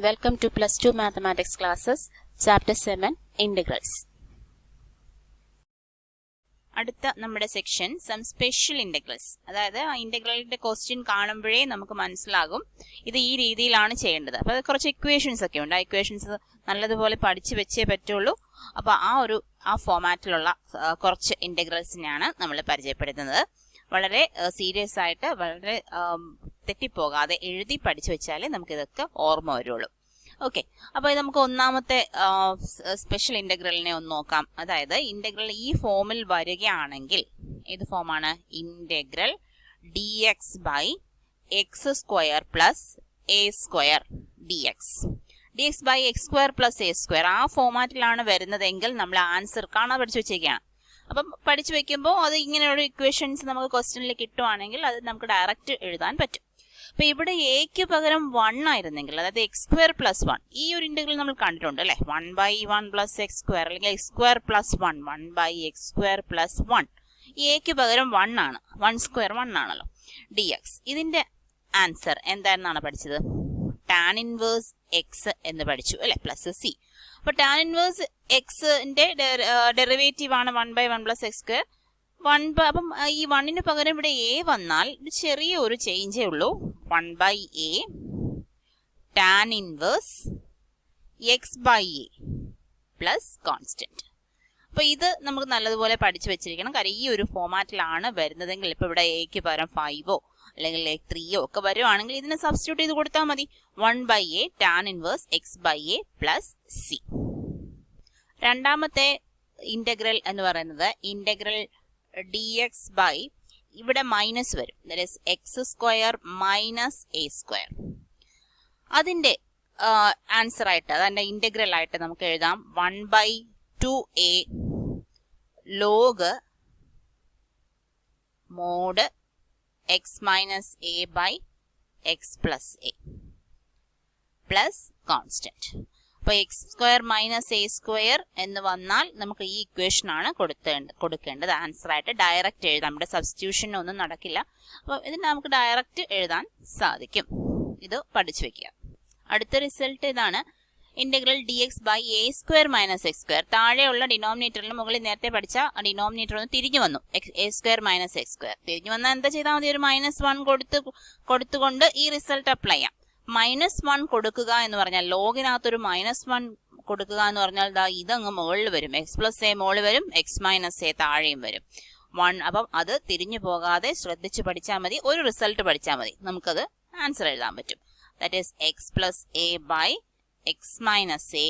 Welcome to Plus 2 Mathematics classes, Chapter 7, Integrals. അടുത്ത നമ്മുടെ section some special integrals. അതായത് ആ ഇന്റഗ്രലിന്റെ ക്വസ്റ്റ്യൻ കാണുമ്പോഴേ നമുക്ക് മനസ്സിലാകും ഇത് ഈ രീതിയിലാണ് ചെയ്യേണ്ടത്. അപ്പോൾ അത് കുറച്ച് ഇക്വേഷൻസ് ഒക്കെ ഉണ്ട്. ആ ഇക്വേഷൻസ് നല്ലതുപോലെ പഠിച്ചു വെച്ചേ പറ്റുള്ളൂ. അപ്പോൾ ആ ഫോമാറ്റിലുള്ള കുറച്ച് ഇന്റഗ്രൽസിനെയാണ് നമ്മൾ പരിചയപ്പെടുത്തുന്നത്. വളരെ സീരിയസ് ആയിട്ട് വളരെ തെറ്റിപ്പോകാതെ എഴുതി പഠിച്ചു വെച്ചാലേ നമുക്കിതൊക്കെ ഓർമ്മ വരുള്ളൂ. ഓക്കെ, അപ്പോൾ നമുക്ക് ഒന്നാമത്തെ സ്പെഷ്യൽ ഇന്റഗ്രലിനെ ഒന്ന് നോക്കാം. അതായത് ഇന്റഗ്രൽ ഈ ഫോമിൽ വരികയാണെങ്കിൽ ഏത് ഫോമാണ്? Integral d x by x square plus a square d x. D x by x square plus a square ആ ഫോമാറ്റിലാണ് വരുന്നതെങ്കിൽ നമ്മൾ ആൻസർ കാണാൻ പഠിച്ചു വെച്ചേക്കാണ്. അപ്പം പഠിച്ചു വെക്കുമ്പോൾ അത് ഇങ്ങനെയുള്ള ഇക്വേഷൻസ് നമുക്ക് ക്വസ്റ്റ്യനിൽ കിട്ടുവാണെങ്കിൽ അത് നമുക്ക് ഡയറക്റ്റ് എഴുതാൻ പറ്റും. അപ്പൊ ഇവിടെ എക്ക് പകരം 1 ആയിരുന്നെങ്കിൽ, അതായത് എക്സ് സ്ക്വയർ പ്ലസ് 1, ഈ ഒരു ഇന്റഗ്രൽ നമ്മൾ കണ്ടിട്ടുണ്ട് അല്ലെ, 1/1 പ്ലസ് എക്സ് സ്ക്വയർ അല്ലെങ്കിൽ X square plus 1, 1/x square plus 1. എക്ക് പകരം 1 ആണ്, 1 സ്ക്വയർ 1 ആണല്ലോ ഡി എക്സ്. ഇതിന്റെ ആൻസർ എന്താണെന്നാണ് പഠിച്ചത്? ടാൻ ഇൻവേഴ്സ് എക്സ് എന്ന് പഠിച്ചു അല്ലെ, പ്ലസ് സി. അപ്പൊ ടാൻ ഇൻവേഴ്സ് എക്സിന്റെ ഡെറിവേറ്റീവ് ആണ് 1/1 പ്ലസ് എക്സ് സ്ക്വയർ 1. അപ്പം ഈ 1ന് പകരം ഇവിടെ എ വന്നാൽ ചെറിയ ഒരു ചേഞ്ചേ ഉള്ളൂ. 1/a tan inverse x by a plus constant. അപ്പൊ ഇത് നമുക്ക് നല്ലതുപോലെ പഠിച്ചു വെച്ചിരിക്കണം. കാര്യം ഈ ഒരു ഫോമാറ്റിലാണ് വരുന്നതെങ്കിൽ, ഇപ്പൊ ഇവിടെ എക്ക് പകരം 5ഓ അല്ലെങ്കിൽ 3ഓ ഒക്കെ വരുവാണെങ്കിൽ ഇതിനെ സബ്സ്റ്റിറ്റ്യൂട്ട് ചെയ്ത് കൊടുത്താൽ മതി. 1/a tan inverse x by a plus c. രണ്ടാമത്തെ ഇന്റഗ്രൽ എന്ന് പറയുന്നത് ഇന്റഗ്രൽ ഡി എക്സ് ബൈ, ഇവിടെ മൈനസ് വരും, that is x square minus a square. അതിന്റെ ആൻസർ ആയിട്ട്, അതിന്റെ ഇന്റഗ്രൽ ആയിട്ട് നമുക്ക് എഴുതാം 1/2a log mod x minus a by x plus a plus constant. അപ്പൊ x square minus a square എന്ന് വന്നാൽ നമുക്ക് ഈ ഇക്വേഷൻ ആണ് കൊടുക്കേണ്ടത് ആൻസർ ആയിട്ട്. ഡയറക്റ്റ് എഴുതാം, ഇവിടെ സബ്സ്റ്റിറ്റ്യൂഷൻ ഒന്നും നടക്കില്ല. അപ്പൊ ഇതിന് നമുക്ക് ഡയറക്റ്റ് എഴുതാൻ സാധിക്കും. ഇത് പഠിച്ചു വെക്കുക. അടുത്ത റിസൾട്ട് ഇതാണ്, integral d x by a square minus x square. താഴെയുള്ള ഡിനോമിനേറ്ററിന് മുകളിൽ നേരത്തെ പഠിച്ച ഡിനോമിനേറ്റർ ഒന്ന് തിരിഞ്ഞു വന്നു, a square minus x square. തിരിഞ്ഞു വന്നാൽ എന്താ ചെയ്താൽ മതി? ഒരു -1 കൊടുത്തുകൊണ്ട് ഈ റിസൾട്ട് അപ്ലൈ ചെയ്യാം. -1 കൊടുക്കുക എന്ന് പറഞ്ഞാൽ, ലോഗിനകത്തൊരു -1 കൊടുക്കുക എന്ന് പറഞ്ഞാൽ ഇതങ്ങ് മുകളിൽ വരും, എക്സ് പ്ലസ് എ മുകളിൽ വരും, എക്സ് മൈനസ് എ താഴെയും വരും 1. അപ്പം അത് തിരിഞ്ഞു പോകാതെ ശ്രദ്ധിച്ച് പഠിച്ചാൽ മതി. ഒരു റിസൾട്ട് പഠിച്ചാൽ മതി, നമുക്കത് ആൻസർ എഴുതാൻ പറ്റും. That is x plus a by x minus a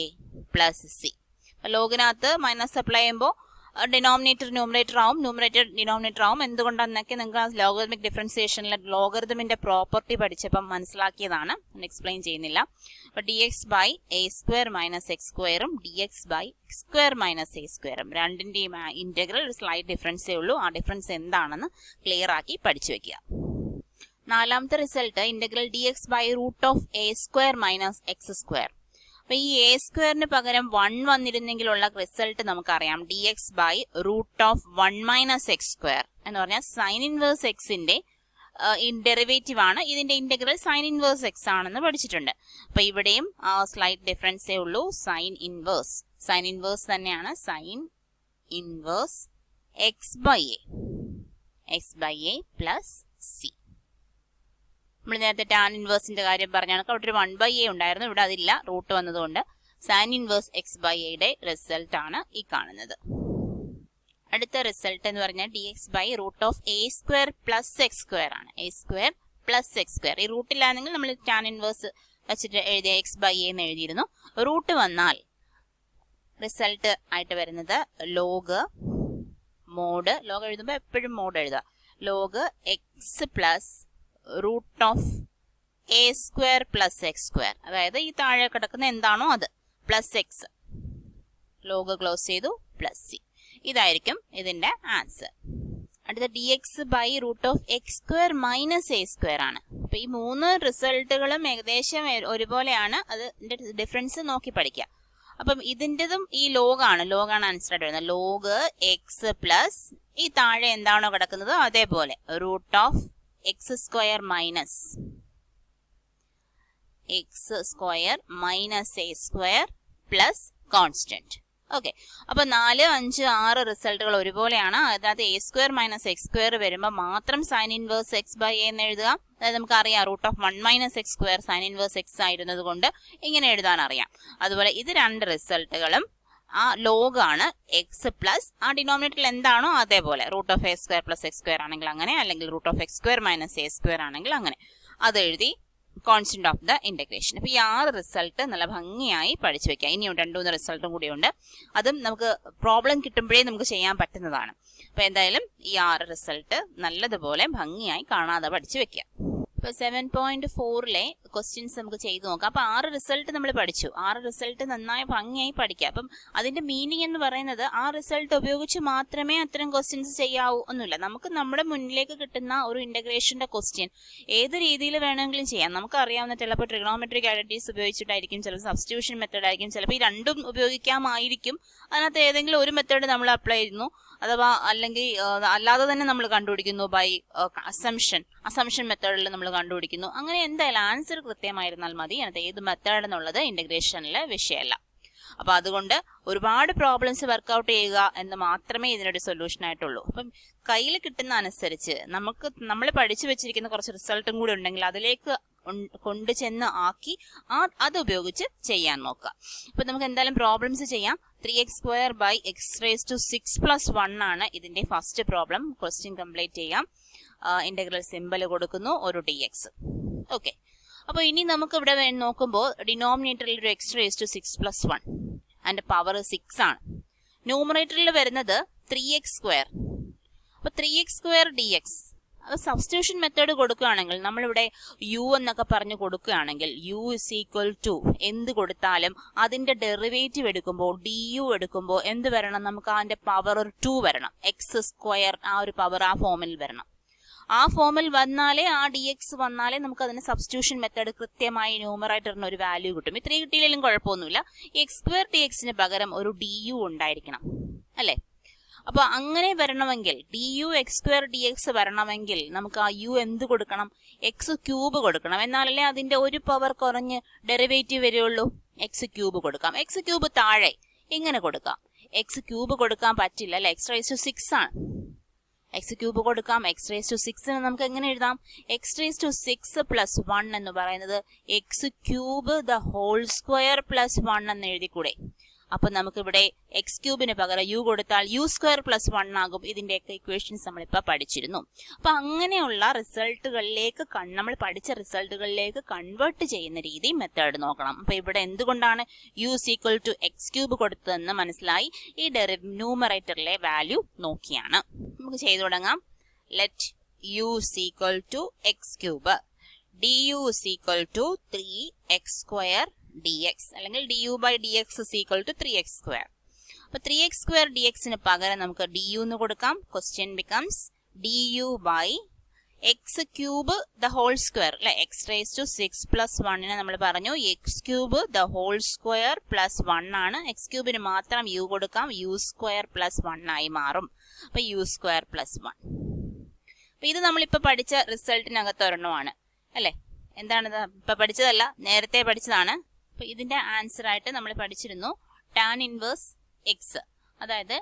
plus c. ലോഗിനകത്ത് മൈനസ് അപ്ലൈ ചെയ്യുമ്പോൾ ഡിനോമിനേറ്റർ ന്യൂമറേറ്റർ ആവും, ന്യൂമറേറ്റർ ഡിനോമിനേറ്റർ ആവും. എന്തുകൊണ്ടാണെന്നൊക്കെ നിങ്ങൾക്ക് ലോഗറിതമിക് ഡിഫറൻസിയേഷനിലെ ലോഗറിതമിന്റെ പ്രോപ്പർട്ടി പഠിച്ചപ്പം മനസ്സിലാക്കിയതാണ്, എക്സ്പ്ലെയിൻ ചെയ്യുന്നില്ല. അപ്പൊ d x by a square minus x സ്ക്വയറും d x by x square minus a സ്ക്വയറും രണ്ടിന്റെയും ഇന്റഗ്രൽ ഒരു സ്ലൈറ്റ് ഡിഫറൻസേ ഉള്ളൂ. ആ ഡിഫറൻസ് എന്താണെന്ന് ക്ലിയർ ആക്കി പഠിച്ചു വെക്കുക. നാലാമത്തെ result integral d x by root of a square minus x square. അപ്പൊ ഈ എ സ്ക്വയറിന് പകരം 1 വന്നിരുന്നെങ്കിലുള്ള റിസൾട്ട് നമുക്കറിയാം, d x by root of 1 minus x square എന്ന് പറഞ്ഞാൽ സൈൻ ഇൻവേഴ്സ് എക്സിന്റെ ഡെറിവേറ്റീവ് ആണ്. ഇതിന്റെ ഇന്റഗ്രൽ സൈൻ ഇൻവേഴ്സ് എക്സ് ആണെന്ന് പഠിച്ചിട്ടുണ്ട്. അപ്പൊ ഇവിടെയും സ്ലൈറ്റ് ഡിഫറൻസേ ഉള്ളൂ. സൈൻ ഇൻവേഴ്സ് തന്നെയാണ്, sine inverse x by a plus C. നമ്മൾ നേരത്തെ ടാൻ ഇൻവേഴ്സിന്റെ കാര്യം പറഞ്ഞാണ്, അവിടെ ഒരു 1/a ഉണ്ടായിരുന്നു, ഇവിടെ അതില്ല, റൂട്ട് വന്നതുകൊണ്ട് സൈൻ ഇൻവേഴ്സ് എക്സ് ബൈ എയുടെ റിസൾട്ട് ആണ് ഈ കാണുന്നത്. അടുത്ത റിസൾട്ട് എന്ന് പറഞ്ഞാൽ d x by root of a square plus x square ആണ്. A square plus x square. ഈ റൂട്ടിലാണെങ്കിൽ നമ്മൾ ടാൻ ഇൻവേഴ്സ് വെച്ചിട്ട് എഴുതിയ എക്സ് ബൈ എ എന്ന് എഴുതിയിരുന്നു. റൂട്ട് വന്നാൽ റിസൾട്ട് ആയിട്ട് വരുന്നത് ലോഗ് മോഡ്, ലോഗ് എഴുതുമ്പോൾ എപ്പോഴും മോഡ് എഴുതുക, log x plus root of a square plus x square. അതായത് ഈ താഴെ കിടക്കുന്ന എന്താണോ അത് പ്ലസ് എക്സ്, ലോഗ് ക്ലോസ് ചെയ്തു, പ്ലസ് സി. ഇതായിരിക്കും ഇതിന്റെ ആൻസർ. അടുത്ത d x by root of x square minus a square ആണ്. അപ്പൊ ഈ 3 റിസൾട്ടുകളും ഏകദേശം ഒരുപോലെയാണ്, അതിന്റെ ഡിഫറൻസ് നോക്കി പഠിക്കുക. അപ്പം ഇതിൻ്റെതും ഈ ലോഗാണ് ആൻസർ ആയിട്ട് വരുന്നത്. ലോഗ് എക്സ് പ്ലസ് ഈ താഴെ എന്താണോ കിടക്കുന്നത് അതേപോലെ root of x square minus x square minus a square plus constant. Okay, അപ്പൊ 4, 5, 6 റിസൾട്ടുകൾ ഒരുപോലെയാണ്. അതായത് a square minus x square വരുമ്പോൾ മാത്രം sine inverse x by a എന്ന് എഴുതുക. അതായത് നമുക്കറിയാം √1 minus x square sine inverse x ആയിരുന്നത് കൊണ്ട് ഇങ്ങനെ എഴുതാൻ അറിയാം. അതുപോലെ ഇത് 2 റിസൾട്ടുകളും ആ ലോഗാണ് എക്സ് പ്ലസ് ആ ഡിനോമിനേറ്ററിൽ എന്താണോ അതേപോലെ √(a square plus x square ആണെങ്കിൽ അങ്ങനെ, അല്ലെങ്കിൽ √(x square minus a square ആണെങ്കിൽ അങ്ങനെ, അത് എഴുതി കോൺസ്റ്റന്റ് ഓഫ് ദ ഇന്റഗ്രേഷൻ. അപ്പൊ ഈ 6 റിസൾട്ട് നല്ല ഭംഗിയായി പഠിച്ചു വെക്കാം. ഇനിയും 2-3 റിസൾട്ടും കൂടിയുണ്ട്. അതും നമുക്ക് പ്രോബ്ലം കിട്ടുമ്പോഴേ നമുക്ക് ചെയ്യാൻ പറ്റുന്നതാണ്. അപ്പൊ എന്തായാലും ഈ 6 റിസൾട്ട് നല്ലതുപോലെ ഭംഗിയായി കാണാതെ പഠിച്ചു വെക്കുക. ഇപ്പൊ 7.4-ലെ ക്വസ്റ്റ്യൻസ് നമുക്ക് ചെയ്തു നോക്കാം. അപ്പൊ 6 റിസൾട്ട് നമ്മൾ പഠിച്ചു. 6 റിസൾട്ട് നന്നായി ഭംഗിയായി പഠിക്കുക. അപ്പം അതിന്റെ മീനിങ് എന്ന് പറയുന്നത് ആ റിസൾട്ട് ഉപയോഗിച്ച് മാത്രമേ അത്തരം ക്വസ്റ്റ്യൻസ് ചെയ്യാവൂ ഒന്നുമില്ല. നമുക്ക് നമ്മുടെ മുന്നിലേക്ക് കിട്ടുന്ന ഒരു ഇന്റഗ്രേഷന്റെ ക്വസ്റ്റ്യൻ ഏത് രീതിയിൽ വേണമെങ്കിലും ചെയ്യാം. നമുക്ക് അറിയാവുന്ന ചിലപ്പോൾ ട്രിഗണോമെട്രിക് ഐഡന്റിറ്റീസ് ഉപയോഗിച്ചിട്ടായിരിക്കും, ചിലപ്പോൾ സബ്സ്റ്റിറ്റ്യൂഷൻ മെത്തേഡ് ആയിരിക്കും, ചിലപ്പോൾ ഈ രണ്ടും ഉപയോഗിക്കാമായിരിക്കും. അതിനകത്ത് ഏതെങ്കിലും ഒരു മെത്തേഡ് നമ്മൾ അപ്ലൈ ചെയ്യുന്നു, അഥവാ അല്ലെങ്കിൽ അല്ലാതെ തന്നെ നമ്മൾ കണ്ടുപിടിക്കുന്നു ബൈ അസംഷൻ മെത്തേഡിൽ നമ്മൾ കണ്ടുപിടിക്കുന്നു. അങ്ങനെ എന്തായാലും ആൻസർ കൃത്യമായിരുന്നാൽ മതി. അതിനകത്ത് ഏത് മെത്തേഡ് എന്നുള്ളത് ഇന്റഗ്രേഷനിലെ വിഷയമല്ല. അപ്പൊ അതുകൊണ്ട് ഒരുപാട് പ്രോബ്ലംസ് വർക്ക്ഔട്ട് ചെയ്യുക എന്ന് മാത്രമേ ഇതിനൊരു സൊല്യൂഷൻ ആയിട്ടുള്ളൂ. അപ്പം കയ്യിൽ കിട്ടുന്ന അനുസരിച്ച് നമ്മൾ പഠിച്ചു വെച്ചിരിക്കുന്ന കുറച്ച് റിസൾട്ടും കൂടി ഉണ്ടെങ്കിൽ അതിലേക്ക് കൊണ്ടുചെന്ന് ആക്കി അത് ഉപയോഗിച്ച് ചെയ്യാൻ നോക്കുക. അപ്പൊ നമുക്ക് എന്തായാലും പ്രോബ്ലംസ് ചെയ്യാം. 3x² by x⁻6+1 ആണ് ഇതിന്റെ ഫസ്റ്റ് പ്രോബ്ലം. ക്വസ്റ്റ്യൻ കംപ്ലീറ്റ് ചെയ്യാം. ഇന്റഗ്രൽ സിമ്പൽ കൊടുക്കുന്നു, ഒരു dx. ഓക്കെ, അപ്പൊ ഇനി നമുക്ക് ഇവിടെ നോക്കുമ്പോൾ ഡിനോമിനേറ്ററിൽ ഒരു x⁻6+1 അതിന്റെ പവർ 6 ആണ്. ന്യൂമറേറ്ററിൽ വരുന്നത് 3x². അപ്പൊ 3x² dx. അത് സബ്സ്റ്റിറ്റ്യൂഷൻ മെത്തേഡ് കൊടുക്കുകയാണെങ്കിൽ നമ്മളിവിടെ u എന്നൊക്കെ പറഞ്ഞു കൊടുക്കുകയാണെങ്കിൽ u = എന്ത് കൊടുത്താലും അതിന്റെ ഡെറിവേറ്റീവ് എടുക്കുമ്പോൾ du എടുക്കുമ്പോൾ എന്ത് വരണം? നമുക്ക് അതിന്റെ പവർ 2 വരണം. x² ആ ഒരു പവർ ആ ഫോമിൽ വരണം. ആ ഫോമിൽ വന്നാലേ ആ dx വന്നാലേ നമുക്ക് അതിന് സബ്സ്റ്റിറ്റ്യൂഷൻ മെത്തേഡ് കൃത്യമായി ന്യൂമറേറ്ററിന് ഒരു വാല്യൂ കിട്ടും. 3 കിട്ടിയില്ലെങ്കിലും കുഴപ്പമൊന്നുമില്ല. x² dxന് പകരം ഒരു du ഉണ്ടായിരിക്കണം, അല്ലേ? അപ്പൊ അങ്ങനെ വരണമെങ്കിൽ du x² dx വരണമെങ്കിൽ നമുക്ക് ആ u എന്ത് കൊടുക്കണം? x³ കൊടുക്കണം. എന്നാലല്ലേ അതിന്റെ ഒരു പവർ കുറഞ്ഞ് ഡെറിവേറ്റീവ് വരികയുള്ളൂ. x³ കൊടുക്കാം. x³ താഴെ ഇങ്ങനെ കൊടുക്കാം. x³ കൊടുക്കാൻ പറ്റില്ല, അല്ലെ? x⁻6 ആണ്. x³ കൊടുക്കാം. x⁻6 നമുക്ക് എങ്ങനെ എഴുതാം? x⁻6 + 1 എന്ന് പറയുന്നത് x³ + 1 എന്ന് എഴുതിക്കൂടെ? അപ്പൊ നമുക്ക് ഇവിടെ x³ പകരം u കൊടുത്താൽ u² + 1 ആകും. ഇതിന്റെയൊക്കെ ഇക്വേഷൻസ് നമ്മളിപ്പോ പഠിച്ചിരുന്നു. അപ്പൊ അങ്ങനെയുള്ള റിസൾട്ടുകളിലേക്ക് നമ്മൾ പഠിച്ച റിസൾട്ടുകളിലേക്ക് കൺവേർട്ട് ചെയ്യുന്ന രീതി മെത്തേഡ് നോക്കണം. അപ്പൊ ഇവിടെ എന്തുകൊണ്ടാണ് u = x³ കൊടുത്തതെന്ന് മനസ്സിലായി. ഈ ന്യൂമറേറ്ററിലെ വാല്യൂ നോക്കിയാണ്. നമുക്ക് ചെയ്തു തുടങ്ങാം. Let u = x³ du = 3x² dx അല്ലെങ്കിൽ du/dx = 3x². അപ്പൊ 3x² dxന് പകരം നമുക്ക് du എന്ന് കൊടുക്കാം. ക്വസ്റ്റ്യൻ ബിക്കംസ് du/x³ അല്ലെ? x⁻6 + 1 നമ്മൾ പറഞ്ഞു x³ + 1 ആണ്. x³ മാത്രം u കൊടുക്കാം. u² + 1 ആയി മാറും. അപ്പൊ u² + 1. അപ്പൊ ഇത് നമ്മളിപ്പോ പഠിച്ച റിസൾട്ടിനകത്ത് ഒരെണ്ണമാണ്, അല്ലെ? എന്താണിത്? ഇപ്പൊ പഠിച്ചതല്ല, നേരത്തെ പഠിച്ചതാണ്. അപ്പൊ ഇതിന്റെ ആൻസർ ആയിട്ട് നമ്മൾ പഠിച്ചിരുന്നു tan ഇൻവേഴ്സ് x, അതായത്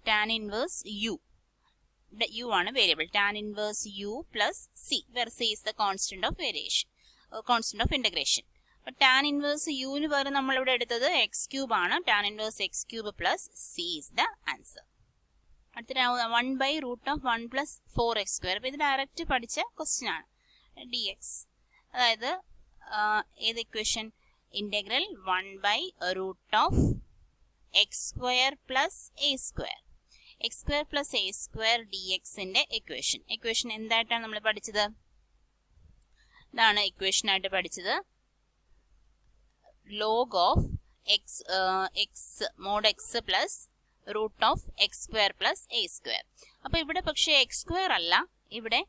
tan ഇൻവേഴ്സ് u. ഇവിടെ u ആണ് variable. tan inverse u + c, where c is the constant of variation, constant of integration. tan inverse u ന് പകരം നമ്മൾ ഇവിടെ എടുത്തത് x³ ആണ്. tan inverse x³ + c is the answer. അടുത്ത 1/√1 + 4x². അപ്പൊ ഇത് ഡയറക്റ്റ് പഠിച്ച ക്വസ്റ്റ്യൻ ആണ്. dx അതായത് ഏത് equation? Integral 1/√(x² + a². x² + a² dxന്റെ ഇക്വേഷൻ എന്തായിട്ടാണ് നമ്മൾ പഠിച്ചത്? ഇതാണ് ഇക്വേഷൻ ആയിട്ട് പഠിച്ചത്. log of x mod x + √(x² + a². അപ്പൊ ഇവിടെ പക്ഷേ x² അല്ല, ഇവിടെ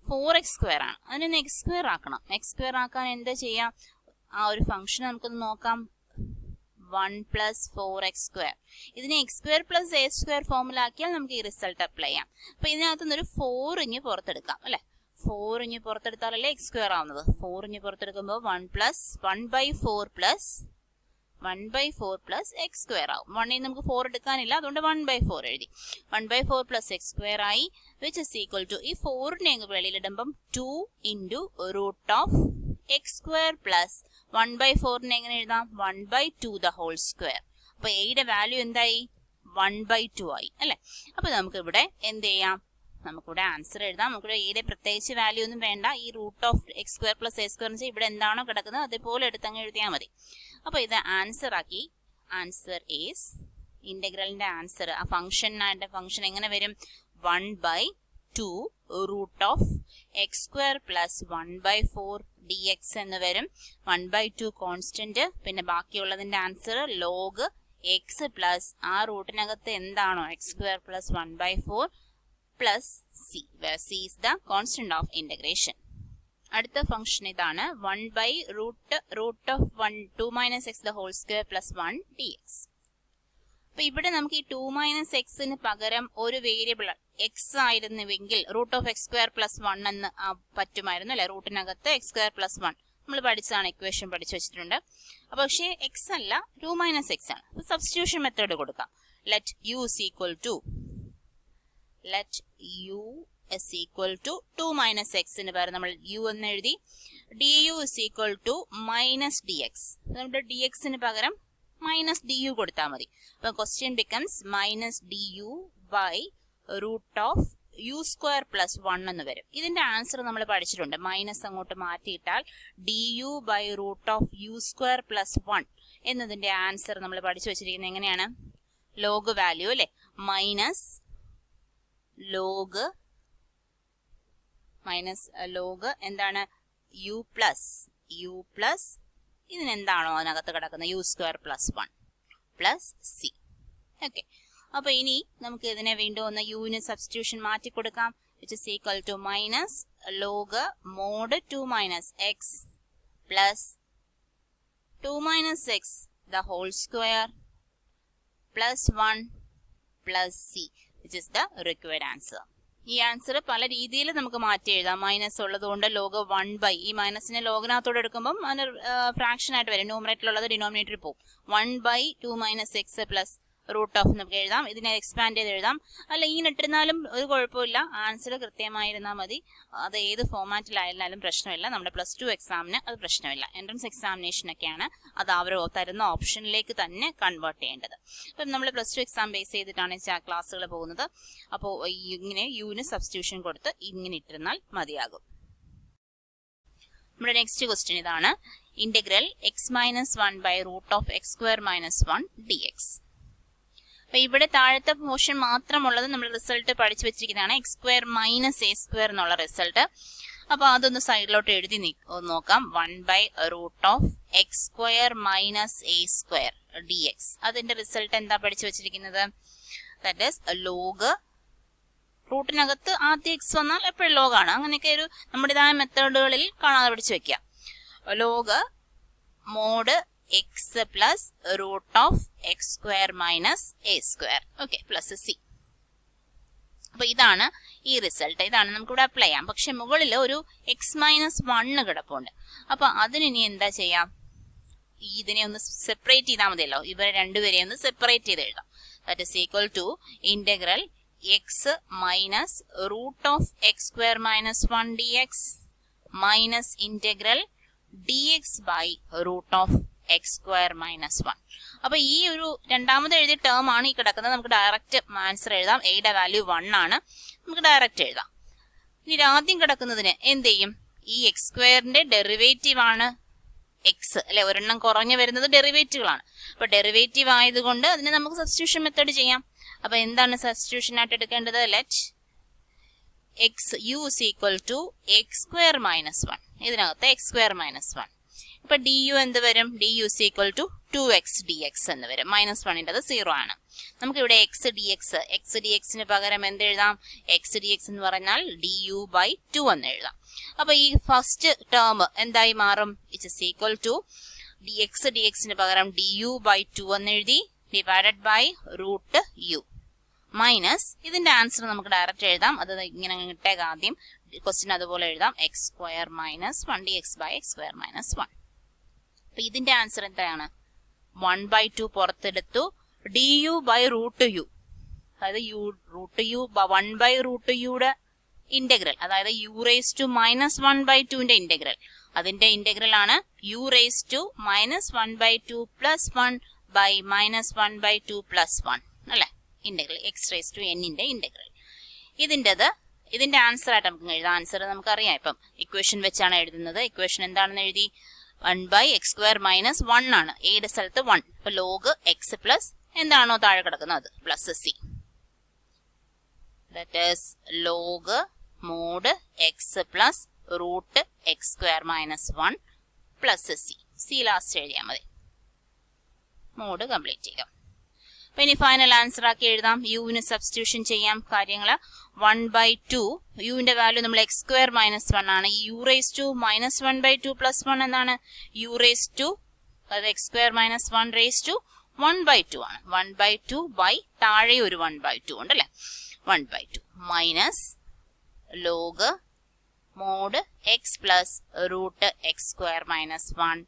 4x² ആണ്. അതിനൊന്ന് x² ആക്കണം. x² ആക്കാൻ എന്താ ചെയ്യാം? ആ ഒരു ഫംഗ്ഷൻ നമുക്കൊന്ന് നോക്കാം. 1 + 4x². ഇതിനെ x² + a² ഫോമിലാക്കിയാൽ നമുക്ക് ഈ റിസൾട്ട് അപ്ലൈ ചെയ്യാം. അപ്പൊ ഇതിനകത്തുനിന്നൊരു 4 ഇങ്ങ് പുറത്തെടുക്കാം, അല്ലെ? 4 ഇനി പുറത്തെടുത്താലല്ലേ എക്സ് സ്ക്വയർ ആവുന്നത്. 4 ഇനി പുറത്തെടുക്കുമ്പോൾ 1/4 പ്ലസ് എക്സ് സ്ക്വയർ ആവും. 1 നമുക്ക് 4 എടുക്കാനില്ല, അതുകൊണ്ട് 1/4 എഴുതി. 1/4 പ്ലസ് എക്സ് സ്ക്വയർ ആയി, വിച്ച് ഇസ് ഈക്വൽ ടു ഈ 4നെ വെളിയിലിടുമ്പം 2 into root of x square plus 1/4നെ എങ്ങനെ എഴുതാം? 1/2 ദ ഹോൾ സ്ക്വയർ. അപ്പൊ എയുടെ വാല്യൂ എന്തായി? 1/2 ആയി അല്ലെ. അപ്പൊ നമുക്ക് ഇവിടെ എന്ത് ചെയ്യാം? നമുക്കിവിടെ ആൻസർ എഴുതാം. നമുക്കിവിടെ എയുടെ പ്രത്യേകിച്ച് വാല്യൂ ഒന്നും വേണ്ട. ഈ root of x square plus a square എന്ന് വെച്ചാൽ ഇവിടെ എന്താണോ കിടക്കുന്നത് അതേപോലെ എടുത്തങ്ങ് എഴുതിയാൽ മതി. അപ്പൊ ഇത് ആൻസർ ആക്കി. ആൻസർ ഈസ് ഇന്റഗ്രലിന്റെ ആൻസർ ആ ഫംഗ്ഷനായിട്ട് ഫംഗ്ഷൻ എങ്ങനെ വരും? 1/2 root of x square plus 1/4 dx എന്ന് വരും. 1/2 കോൺസ്റ്റന്റ്, പിന്നെ ബാക്കിയുള്ളതിന്റെ ആൻസർ ലോഗ് എക്സ് പ്ലസ് ആ റൂട്ടിനകത്ത് എന്താണോ x square plus 1/4 plus C, where c is the constant of integration. അടുത്ത ഫംഗ്ഷൻ ഇതാണ് 1/root of 2 minus x the whole square plus 1 dx. അപ്പൊ ഇവിടെ നമുക്ക് ഈ 2 മൈനസ് എക്സിന് പകരം ഒരു വേരിയബിൾ എക്സ് ആയിരുന്നുവെങ്കിൽ root of x square plus 1 എന്ന് പറ്റുമായിരുന്നു അല്ലെ. റൂട്ടിനകത്ത് എക്സ് സ്ക്വയർ പ്ലസ് 1 നമ്മൾ പഠിച്ചതാണ്, ഇക്വേഷൻ പഠിച്ചു വെച്ചിട്ടുണ്ട്. അപ്പൊ പക്ഷേ എക്സ് അല്ല, 2 മൈനസ് എക്സ് ആണ്. അപ്പൊ സബ്സ്റ്റിറ്റ്യൂഷൻ മെത്തേഡ് കൊടുക്കാം. Let u is equal to 2 minus x ന് പകരം നമ്മൾ u എന്ന് എഴുതി. du is equal to minus dx. നമ്മുടെ dx ന് പകരം മൈനസ് du കൊടുത്താൽ മതി. അപ്പൊ question becomes minus du by root of u square plus 1 എന്ന് വരും. ഇതിന്റെ ആൻസർ നമ്മൾ പഠിച്ചിട്ടുണ്ട്. മൈനസ് അങ്ങോട്ട് മാറ്റിയിട്ടാൽ du by root of u square plus 1 എന്നതിന്റെ ആൻസർ നമ്മൾ പഠിച്ചു വെച്ചിരിക്കുന്നത് എങ്ങനെയാണ്? ലോഗ് വാല്യൂ അല്ലെ. മൈനസ് ലോഗ് എന്താണ്? യു പ്ലസ് ഇതിനെന്താണോ അതിനകത്ത് കിടക്കുന്ന u square plus 1 plus C. Okay, അപ്പൊ ഇനി നമുക്ക് ഇതിനെ വീണ്ടും ഒന്ന് യുവിന് സബ്സ്റ്റിറ്റ്യൂഷൻ മാറ്റി കൊടുക്കാം. Which is equal to minus log mod 2 minus x plus 2 minus x the whole square plus 1 plus C, which is the required answer. ഈ ആൻസർ പല രീതിയിൽ നമുക്ക് മാറ്റി എഴുതാം. മൈനസ് ഉള്ളതുകൊണ്ട് ലോഗ് 1/, ഈ മൈനസിനെ ലോഗിനകത്തോടെ എടുക്കുമ്പോൾ അതിന് ഫ്രാക്ഷൻ ആയിട്ട് വരും. ന്യൂമറേറ്ററിലുള്ളത് ഡിനോമിനേറ്ററിൽ പോകും. 1/2 minus x plus root of നമുക്ക് എഴുതാം. ഇതിനെ എക്സ്പാൻഡ് ചെയ്ത് എഴുതാം. അല്ല ഇങ്ങനെ ഇട്ടിരുന്നാലും ഒരു കുഴപ്പമില്ല, ആൻസർ കൃത്യമായിരുന്നാൽ മതി. അത് ഏത് ഫോമാറ്റിലായിരുന്നാലും പ്രശ്നമില്ല. നമ്മുടെ പ്ലസ് 2 എക്സാമിന് അത് പ്രശ്നമില്ല. എൻട്രൻസ് എക്സാമിനേഷനൊക്കെയാണ് അത് അവർ തരുന്ന ഓപ്ഷനിലേക്ക് തന്നെ കൺവേർട്ട് ചെയ്യേണ്ടത്. അപ്പം നമ്മൾ പ്ലസ് 2 എക്സാം ബേസ് ചെയ്തിട്ടാണ് ക്ലാസ്സുകൾ പോകുന്നത്. അപ്പോൾ ഇങ്ങനെ യുവിന് സബ്സ്റ്റിറ്റ്യൂഷൻ കൊടുത്ത് ഇങ്ങനെ ഇട്ടിരുന്നാൽ മതിയാകും. നമ്മുടെ നെക്സ്റ്റ് ക്വസ്റ്റ്യൻ ഇതാണ്. Integral x-1/√(x²-1) dx. അപ്പൊ ഇവിടെ താഴത്തെ പോർഷൻ മാത്രമുള്ളത് നമ്മൾ റിസൾട്ട് പഠിച്ചു വെച്ചിരിക്കുന്നതാണ്. x² മൈനസ് a² എന്നുള്ള റിസൾട്ട്. അപ്പൊ അതൊന്ന് സൈഡിലോട്ട് എഴുതി നോക്കാം. 1/√(x² minus a² dx. അതിന്റെ റിസൾട്ട് എന്താ പഠിച്ചു വെച്ചിരിക്കുന്നത്? ദാറ്റ് ഈസ് ലോഗ് റൂട്ടിനകത്ത് ആദ്യം എക്സ് വന്നാൽ എപ്പോഴും ലോഗാണ്. അങ്ങനെയൊക്കെ ഒരു നമ്മുടേതായ മെത്തേഡുകളിൽ കാണാതെ പഠിച്ചു വെക്കാം. Log mod x plus root of x² minus a². Okay, plus C. അപ്പൊ ഇതാണ് ഈ റിസൾട്ട്. ഇതാണ് നമുക്കിവിടെ അപ്ലൈ ചെയ്യാം. പക്ഷെ മുകളിൽ ഒരു x-1 കിടപ്പുണ്ട്. അപ്പൊ അതിനി എന്താ ചെയ്യാം? ഇതിനെ ഒന്ന് സെപ്പറേറ്റ് ചെയ്താൽ മതിയല്ലോ. ഇവരെ രണ്ടുപേരെയും ഒന്ന് സെപ്പറേറ്റ് ചെയ്ത് എഴുതാം. That is equal to integral x minus root of x²-1 dx minus integral dx by root of x²-1. അപ്പൊ ഈ ഒരു രണ്ടാമത് എഴുതിയ ടേം ആണ് ഈ കിടക്കുന്നത്. നമുക്ക് ഡയറക്റ്റ് ആൻസർ എഴുതാം. എയുടെ വാല്യൂ 1 ആണ്. നമുക്ക് ഡയറക്റ്റ് എഴുതാം. ഇനി ആദ്യം കിടക്കുന്നതിന് എന്ത് ചെയ്യും? ഈ x² ഡെറിവേറ്റീവ് ആണ് എക്സ് അല്ലെ. ഒരെണ്ണം കുറഞ്ഞു വരുന്നത് ഡെറിവേറ്റീവുകളാണ്. അപ്പൊ ഡെറിവേറ്റീവ് ആയതുകൊണ്ട് അതിന് നമുക്ക് സബ്സ്റ്റിറ്റ്യൂഷൻ മെത്തേഡ് ചെയ്യാം. അപ്പൊ എന്താണ് സബ്സ്റ്റിറ്റ്യൂഷൻ ആയിട്ട് എടുക്കേണ്ടത്? Let u is equal to x²-1. ഇതിനകത്ത് x²-1. ഇപ്പൊ du എന്ത് വരും? du is equal to 2x dx എന്ന് വരും. -1 0 ആണ്. നമുക്കിവിടെ x dx ന് പകരം എന്ത് എഴുതാം? x dx എന്ന് പറഞ്ഞാൽ du ബൈ 2 എന്ന് എഴുതാം. അപ്പൊ ഈ ഫസ്റ്റ് ടേം എന്തായി മാറും? It is equal to x dx ന് പകരം du ബൈ 2 എന്ന് എഴുതി, divided by root u minus ഇതിന്റെ ആൻസർ നമുക്ക് ഡയറക്റ്റ് എഴുതാം. അത് ഇങ്ങനെ ഇട്ടേക്ക് ആദ്യം ക്വസ്റ്റ്യൻ അതുപോലെ എഴുതാം x square minus 1 dx by x square minus 1. അപ്പൊ ഇതിന്റെ ആൻസർ എന്താണ്? 1/2 പുറത്തെടുത്തു, du ബൈ റൂട്ട് യു, അതായത് റൂട്ട് യു 1/√u ഇന്റഗ്രൽ, അതായത് u റേസ് ടു മൈനസ് 1/2ന്റെ ഇന്റഗ്രൽ, അതിന്റെ ഇന്റഗ്രൽ ആണ് u raise to minus 1/2 plus 1 by minus 1/2 plus 1 അല്ലെ, ഇന്റഗ്രൽ എക്സ് റേസ് ടു എന്നിന്റെ ഇന്റഗ്രൽ. ഇതിന്റെ ആൻസർ ആയിട്ട് നമുക്ക് എഴുതാം. ആൻസർ നമുക്കറിയാം, ഇപ്പം ഇക്വേഷൻ വെച്ചാണ് എഴുതുന്നത്. ഇക്വേഷൻ എന്താണെന്ന് എഴുതി, 1/x² മൈനസ് 1 ആണ്, എയുടെ സ്ഥലത്ത് 1. അപ്പൊ ലോഗ് എക്സ് പ്ലസ് എന്താണോ താഴെ കിടക്കുന്നത് അത് plus C, that is log mod x plus root x² minus 1 plus C. C last എഴുതിയാൽ മതി, മോഡ് കംപ്ലീറ്റ് ചെയ്യാം. അപ്പൊ ഇനി ഫൈനൽ ആൻസർ ആക്കി എഴുതാം. യുവിന് സബ്സ്റ്റിറ്റ്യൂഷൻ ചെയ്യാം കാര്യങ്ങൾ. 1/2 യുവിന്റെ വാല്യൂ നമ്മൾ x² മൈനസ് 1 ആണ്. U raise to minus 1/2 plus 1 എന്താണ്? യു റേസ് ടു, അതായത് x² മൈനസ് 1 റേസ് ടു 1/2 ആണ്. 1/2 ബൈ താഴെ ഒരു 1/2 ഉണ്ട് അല്ലെ, 1/2 minus log mod x plus root x² minus 1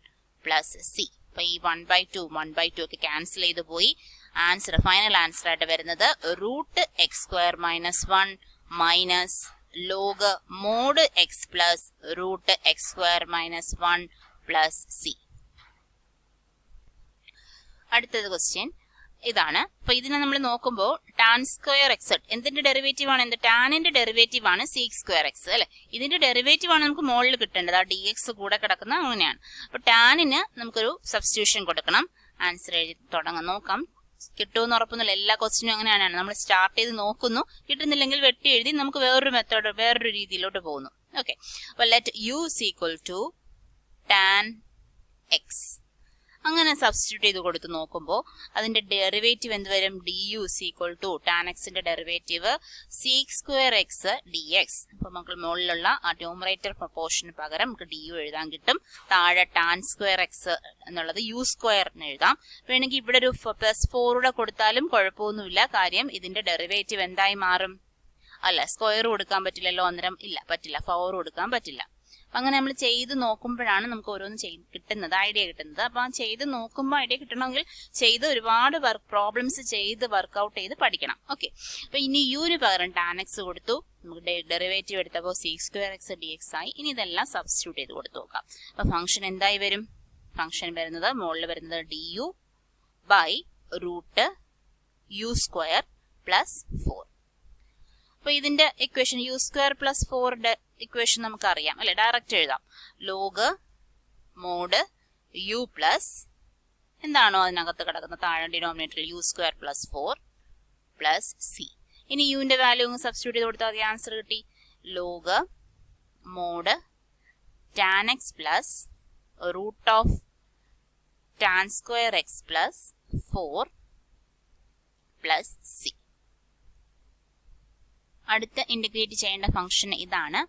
plus C. അപ്പൊ ഈ 1/2 ഒക്കെ ക്യാൻസൽ ചെയ്ത് പോയി. ആൻസർ, ഫൈനൽ ആൻസർ ആയിട്ട് വരുന്നത് root x² minus 1 minus log mod x plus root x² minus 1 plus C. അടുത്തത് ക്വസ്റ്റ്യൻ ഇതാണ്. അപ്പൊ ഇതിനെ നമ്മൾ നോക്കുമ്പോൾ ടാൻ സ്ക്വയർ എക്സ് എന്തിന്റെ ഡെറിവേറ്റീവ് ആണ്? എന്ത്? ടാനിന്റെ ഡെറിവേറ്റീവ് ആണ് സീക് സ്ക്വയർ എക്സ് അല്ലെ. ഇതിന്റെ ഡെറിവേറ്റീവ് ആണ് നമുക്ക് മുകളിൽ കിട്ടേണ്ടത്. ആ ഡി എക്സ് കൂടെ കിടക്കുന്ന അങ്ങനെയാണ്. അപ്പൊ ടാനിന് നമുക്കൊരു സബ്സ്റ്റിറ്റ്യൂഷൻ കൊടുക്കണം. ആൻസർ എഴുതി തുടങ്ങാം, നോക്കാം കിട്ടുമെന്ന് ഉറപ്പൊന്നുമില്ല. എല്ലാ ക്വസ്റ്റിനും അങ്ങനെയാണ്, നമ്മൾ സ്റ്റാർട്ട് ചെയ്ത് നോക്കുന്നു, കിട്ടുന്നില്ലെങ്കിൽ വെട്ടി എഴുതി നമുക്ക് വേറൊരു മെത്തേഡ് വേറൊരു രീതിയിലോട്ട് പോകുന്നു. ഓക്കെ, അപ്പൊ let u is equal to tan x, അങ്ങനെ സബ്സ്റ്റിറ്റ്യൂട്ട് ചെയ്ത് കൊടുത്ത് നോക്കുമ്പോൾ അതിന്റെ ഡെറിവേറ്റീവ് എന്ത് വരും? D u is equal to tan എക്സിന്റെ derivative sec square x d x. അപ്പൊ നമുക്ക് മുകളിലുള്ള ആ ന്യൂമറേറ്റർ പ്രൊപ്പോർഷന് പകരം നമുക്ക് ഡി യു എഴുതാൻ കിട്ടും. താഴെ ടാൻ സ്ക്വയർ എക്സ് എന്നുള്ളത് യു സ്ക്വയർ എന്ന് എഴുതാം. വേണമെങ്കിൽ ഇവിടെ ഒരു +4 കൊടുത്താലും കുഴപ്പമൊന്നുമില്ല. കാര്യം ഇതിന്റെ ഡെറിവേറ്റീവ് എന്തായി മാറും? അല്ല, സ്ക്വയർ കൊടുക്കാൻ പറ്റില്ലല്ലോ, അന്നേരം ഇല്ല, പറ്റില്ല, 4 കൊടുക്കാൻ പറ്റില്ല. അങ്ങനെ നമ്മൾ ചെയ്ത് നോക്കുമ്പോഴാണ് നമുക്ക് ഓരോന്ന് കിട്ടുന്നത്, ഐഡിയ കിട്ടുന്നത്. അപ്പൊ ആ ചെയ്ത് നോക്കുമ്പോൾ ഐഡിയ കിട്ടണമെങ്കിൽ ചെയ്ത് ഒരുപാട് പ്രോബ്ലംസ് ചെയ്ത് വർക്ക്ഔട്ട് ചെയ്ത് പഠിക്കണം. ഓക്കെ, അപ്പൊ ഇനി യുവിന് പകരം ടാൻ എക്സ് കൊടുത്തു, നമുക്ക് ഡെറിവേറ്റീവ് എടുത്തപ്പോൾ seek square x d X ആയി. ഇനി ഇതെല്ലാം സബ്സ്റ്റിറ്റ്യൂട്ട് ചെയ്ത് കൊടുത്തു നോക്കാം. അപ്പൊ ഫംഗ്ഷൻ എന്തായി വരും? ഫംഗ്ഷൻ വരുന്നത് മുകളിൽ വരുന്നത് d u by root u square plus 4. അപ്പൊ ഇതിന്റെ equation u square plus 4 equation നമുക്ക് അറിയാം അല്ലെ, ഡയറക്റ്റ് എഴുതാം. ലോഗ് മോഡ് യു പ്ലസ് എന്താണോ അതിനകത്ത് കിടക്കുന്ന താഴെ ഡിനോമിനേറ്ററിൽ u square plus 4 plus C. ഇനി യുവിന്റെ വാല്യൂ സബ്സ്റ്റിറ്റ്യൂട്ട് ചെയ്ത് കൊടുത്താൽ മതി, ആൻസർ കിട്ടി. Log mod tan x plus root of tan square x plus 4 plus C. അടുത്ത ഇന്റഗ്രേറ്റ് ചെയ്യേണ്ട ഫംഗ്ഷൻ ഇതാണ്,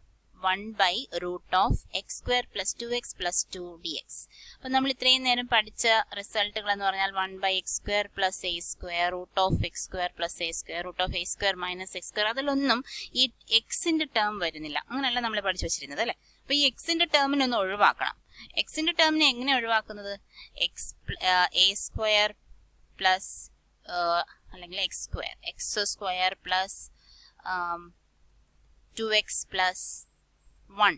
1/√x² plus 2x plus 2 dx. അപ്പൊ നമ്മൾ ഇത്രയും നേരം പഠിച്ച റിസൾട്ടുകൾ എന്ന് പറഞ്ഞാൽ 1/x² plus a² root of x² plus a² root of a² minus x², അതിലൊന്നും ഈ എക്സിന്റെ ടേം വരുന്നില്ല. അങ്ങനെയല്ല നമ്മൾ പഠിച്ചു വെച്ചിരുന്നത് അല്ലെ. അപ്പൊ ഈ എക്സിന്റെ ടേമിനെ ഒന്ന് ഒഴിവാക്കണം. എക്സിന്റെ ടേമിനെ എങ്ങനെ ഒഴിവാക്കുന്നത്? a² പ്ലസ് അല്ലെങ്കിൽ x² പ്ലസ് 2x പ്ലസ് 1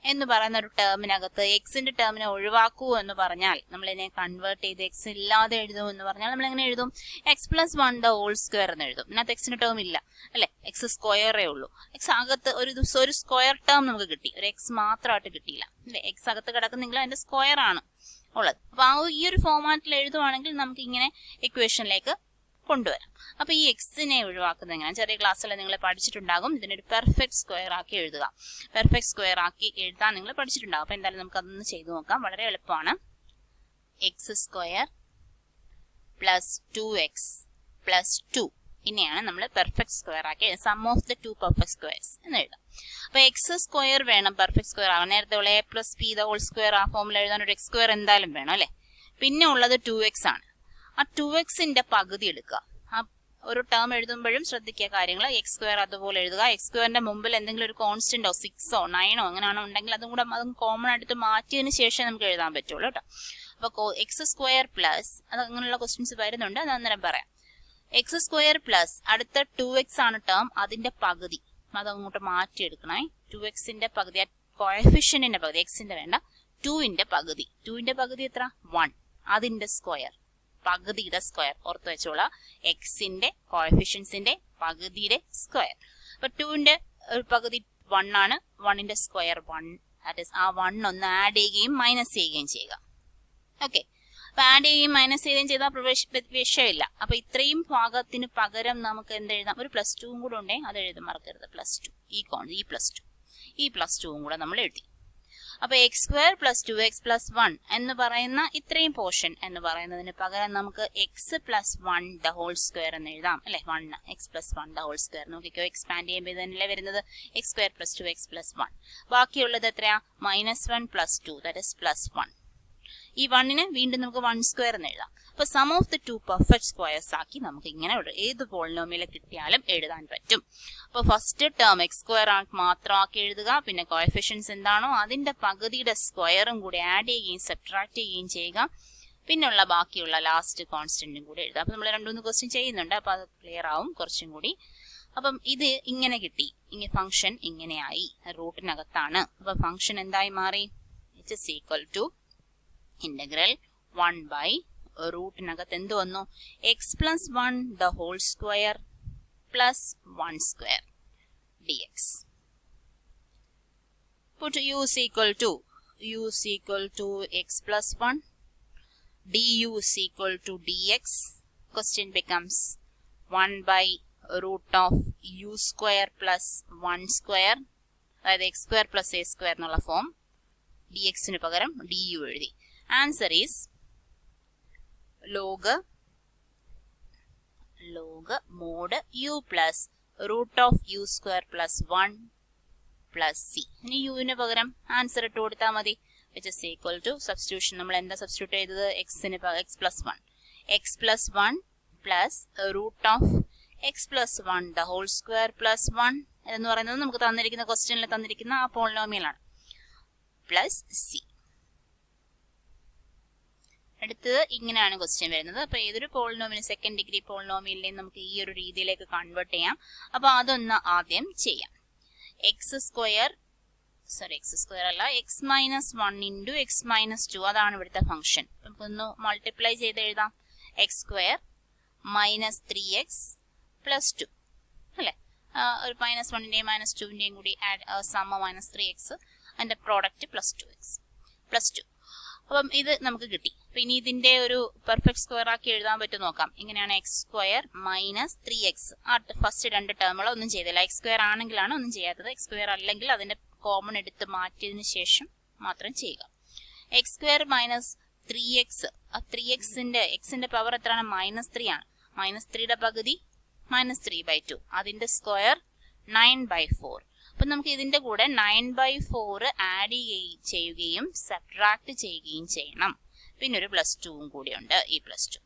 എന്ന് പറയുന്ന ഒരു ടേമിനകത്ത് എക്സിന്റെ ടേമിനെ ഒഴിവാക്കൂ എന്ന് പറഞ്ഞാൽ നമ്മൾ ഇതിനെ കൺവേർട്ട് ചെയ്ത് എക്സ് ഇല്ലാതെ എഴുതും എന്ന് പറഞ്ഞാൽ നമ്മൾ എങ്ങനെ എഴുതും? X plus 1 the whole square എന്ന് എഴുതും. ഇതിനകത്ത് എക്സിന്റെ ടേം ഇല്ല അല്ലെ, എക്സ് സ്ക്വയറേ ഉള്ളൂ. എക്സ് അകത്ത് ഒരു ദിവസം ഒരു സ്ക്വയർ ടേം നമുക്ക് കിട്ടി, ഒരു എക്സ് മാത്രമായിട്ട് കിട്ടിയില്ല അല്ലെ. എക്സ് അകത്ത് കിടക്കുന്നെങ്കിൽ അതിന്റെ സ്ക്വയർ ആണ് ഉള്ളത്. അപ്പൊ ആ ഈ ഒരു ഫോർമാറ്റിൽ എഴുതുവാണെങ്കിൽ നമുക്ക് ഇങ്ങനെ ഇക്വേഷനിലേക്ക് കൊണ്ടുവരാം. അപ്പൊ ഈ എക്സിനെ ഒഴിവാക്കുന്നത് എങ്ങനെ? ചെറിയ ക്ലാസ്സിൽ നിങ്ങൾ പഠിച്ചിട്ടുണ്ടാകും. ഇതിനൊരു പെർഫെക്റ്റ് സ്ക്വയർ ആക്കി എഴുതുക. പെർഫെക്റ്റ് സ്ക്വയർ ആക്കി എഴുതാൻ നിങ്ങൾ പഠിച്ചിട്ടുണ്ടാകും. അപ്പൊ എന്തായാലും നമുക്ക് അതൊന്ന് ചെയ്തു നോക്കാം. വളരെ എളുപ്പമാണ്. x² പ്ലസ് 2x പ്ലസ് 2 ഇനിയാണ് നമ്മൾ പെർഫെക്റ്റ് സ്ക്വയർ ആക്കി sum of the 2 perfect squares എന്ന് എഴുതാം. അപ്പൊ x² വേണം പെർഫെക്റ്റ് സ്ക്വയർ ആവാൻ. നേരത്തെ ഉള്ള a plus p the whole square ആ ഫോമിൽ എഴുതാൻ ഒരു x² എന്തായാലും വേണം അല്ലെ. പിന്നെ ഉള്ളത് 2x ആണ്. ആ 2xന്റെ പകുതി എടുക്കുക. ആ ഒരു ടേം എഴുതുമ്പോഴും ശ്രദ്ധിക്കുക കാര്യങ്ങൾ. എക്സ് സ്ക്വയർ അതുപോലെ എഴുതുക. എക്സ് സ്ക്വയറിന്റെ മുമ്പിൽ എന്തെങ്കിലും ഒരു കോൺസ്റ്റന്റോ 6ഓ 9ഓ അങ്ങനെയാണോ ഉണ്ടെങ്കിൽ അതും കോമൺ ആയിട്ട് മാറ്റിയതിന് ശേഷം നമുക്ക് എഴുതാൻ പറ്റുള്ളൂ കേട്ടോ. അപ്പൊ എക്സ് സ്ക്വയർ പ്ലസ് അത് അങ്ങനെയുള്ള ക്വസ്റ്റ്യൻസ് വരുന്നുണ്ട്, അത് അന്നേരം പറയാം. എക്സ് സ്ക്വയർ പ്ലസ് അടുത്ത 2x ആണ് ടേം, അതിന്റെ പകുതി അതങ്ങോട്ട് മാറ്റിയെടുക്കണേ. 2xന്റെ പകുതി, കോഎഫിഷ്യന്റിന്റെ പകുതി, എക്സിന്റെ വേണ്ട, 2ന്റെ പകുതി. 2ന്റെ പകുതി എത്ര? 1. അതിന്റെ സ്ക്വയർ, പകുതിയുടെ സ്ക്വയർ ഓർത്ത് വെച്ചോളാം. എക്സിന്റെ കോഎഫിഷ്യൻസിന്റെ പകുതിയുടെ സ്ക്വയർ. അപ്പൊ 2ന്റെ പകുതി 1 ആണ്, 1ന്റെ സ്ക്വയർ 1. ദാറ്റ് ഈസ് ആ 1 ഒന്ന് ആഡ് ചെയ്യുകയും മൈനസ് ചെയ്യുകയും ചെയ്യുക. ഓക്കെ, അപ്പൊ ആഡ് ചെയ്യുകയും മൈനസ് ചെയ്യുകയും ചെയ്താൽ വിഷയമില്ല. അപ്പൊ ഇത്രയും ഭാഗത്തിന് പകരം നമുക്ക് എന്തെഴുതാം? ഒരു +2 കൂടെ ഉണ്ടേ, അത് എഴുതാൻ മറക്കരുത്. +2 ഈ +2 കൂടെ നമ്മൾ എഴുതി. അപ്പൊ x square plus 2x plus 1 എന്ന് പറയുന്ന ഇത്രയും പോർഷൻ എന്ന് പറയുന്നതിന് പകരം നമുക്ക് x plus 1 the whole square എന്ന് എഴുതാം അല്ലെ. 1 x plus 1 the whole square നോക്കിക്കോ. എക്സ്പാൻഡ് ചെയ്യുമ്പോൾ ഇതല്ലേ വരുന്നത്, X square plus 2x plus 1. ബാക്കിയുള്ളത് എത്രയാ? -1 പ്ലസ് 2 ദാറ്റ് ഇസ് പ്ലസ് 1. ഈ 1ന് വീണ്ടും നമുക്ക് 1 സ്ക്വയർ എന്ന് എഴുതാം. അപ്പൊ sum of the 2 perfect squares ആക്കി നമുക്ക് ഇങ്ങനെ ഏത് പോളിനോമിയൽ കിട്ടിയാലും എഴുതാൻ പറ്റും. അപ്പൊ ഫസ്റ്റ് ടേം എക്സ് സ്ക്വയർ മാത്രം ആക്കി എഴുതുക. പിന്നെ കോഎഫിഷ്യൻസ് എന്താണോ അതിന്റെ പകുതിയുടെ സ്ക്വയറും കൂടി ആഡ് ചെയ്യുകയും സബ്ട്രാക്ട് ചെയ്യുകയും ചെയ്യുക. പിന്നുള്ള ബാക്കിയുള്ള ലാസ്റ്റ് കോൺസ്റ്റന്റും കൂടി എഴുതാം. അപ്പൊ നമ്മൾ 2-3 ക്വസ്റ്റ്യൻ ചെയ്യുന്നുണ്ട്, അപ്പൊ അത് ക്ലിയർ ആവും കുറച്ചും കൂടി. അപ്പം ഇത് ഇങ്ങനെ കിട്ടി, ഇങ്ങനെ ഫംഗ്ഷൻ ഇങ്ങനെയായി, റൂട്ടിനകത്താണ്. അപ്പൊ ഫംഗ്ഷൻ എന്തായി മാറി? It is equal to integral 1 by റൂട്ടിനകത്ത് എന്ത് വന്നു? X plus 1 the whole square plus 1 square dx. Put u is equal to x plus 1, du is equal to dx. Question becomes 1 by root of u square plus 1 square, അതായത് x square plus a square എന്നുള്ള form. dxന് പകരം du എഴുതി. Answer is log mod u plus root of u square plus 1 plus c. ഇനി യുവിന് പകരം answer ഇട്ട് കൊടുത്താൽ മതി. which is equal to substitution. നമ്മൾ എന്താ സബ്സ്റ്റിറ്റ്യൂട്ട് ചെയ്തത്? എക്സിന് x plus 1. x plus 1 plus root of x plus 1 the whole square plus 1 എന്ന് പറയുന്നത് നമുക്ക് തന്നിരിക്കുന്ന ക്വസ്റ്റ്യനിൽ തന്നിരിക്കുന്ന ആ പോളിനോമിയലാണ്. Plus c. അടുത്തത് ഇങ്ങനെയാണ് ക്വസ്റ്റ്യൻ വരുന്നത്. അപ്പൊ ഏതൊരു പോളിനോമിയൽ, സെക്കൻഡ് ഡിഗ്രി പോളിനോമിയലിനെ നമുക്ക് ഈ ഒരു രീതിയിലേക്ക് കൺവേർട്ട് ചെയ്യാം. അപ്പൊ അതൊന്ന് ആദ്യം ചെയ്യാം. എക്സ് സ്ക്വയർ അല്ല, X minus 1 into X minus 2 അതാണ് ഇവിടുത്തെ ഫംഗ്ഷൻ. നമുക്കൊന്ന് മൾട്ടിപ്ലൈ ചെയ്ത് എഴുതാം. X square minus 3x plus 2 അല്ലെ. ഒരു -1ന്റെയും -2ന്റെയും കൂടി സമ -3x, അതിന്റെ പ്രോഡക്റ്റ് പ്ലസ് 2x പ്ലസ് 2. അപ്പം ഇത് നമുക്ക് കിട്ടി. അപ്പൊ ഇനി ഇതിന്റെ ഒരു പെർഫെക്റ്റ് സ്ക്വയർ ആക്കി എഴുതാൻ പറ്റും നോക്കാം. ഇങ്ങനെയാണ് X square minus 3x. First 2 ടേമുകൾ ഒന്നും ചെയ്തില്ല. എക്സ് സ്ക്വയർ ആണെങ്കിലാണ് ഒന്നും ചെയ്യാത്തത്. എക്സ് സ്ക്വയർ അല്ലെങ്കിൽ അതിന്റെ കോമൺ എടുത്ത് മാറ്റിയതിനു ശേഷം മാത്രം ചെയ്യുക. X square minus 3x. 3xന്റെ എക്സിന്റെ പവർ എത്രയാണ്? -3 ആണ്. -3യുടെ പകുതി -3/2. അതിന്റെ സ്ക്വയർ 9/4. അപ്പൊ നമുക്ക് ഇതിന്റെ കൂടെ 9/4 ആഡ് ചെയ്യുകയും സബ്ട്രാക്ട് ചെയ്യുകയും ചെയ്യണം. പിന്നെ ഒരു +2 കൂടി ഉണ്ട്. ഈ +2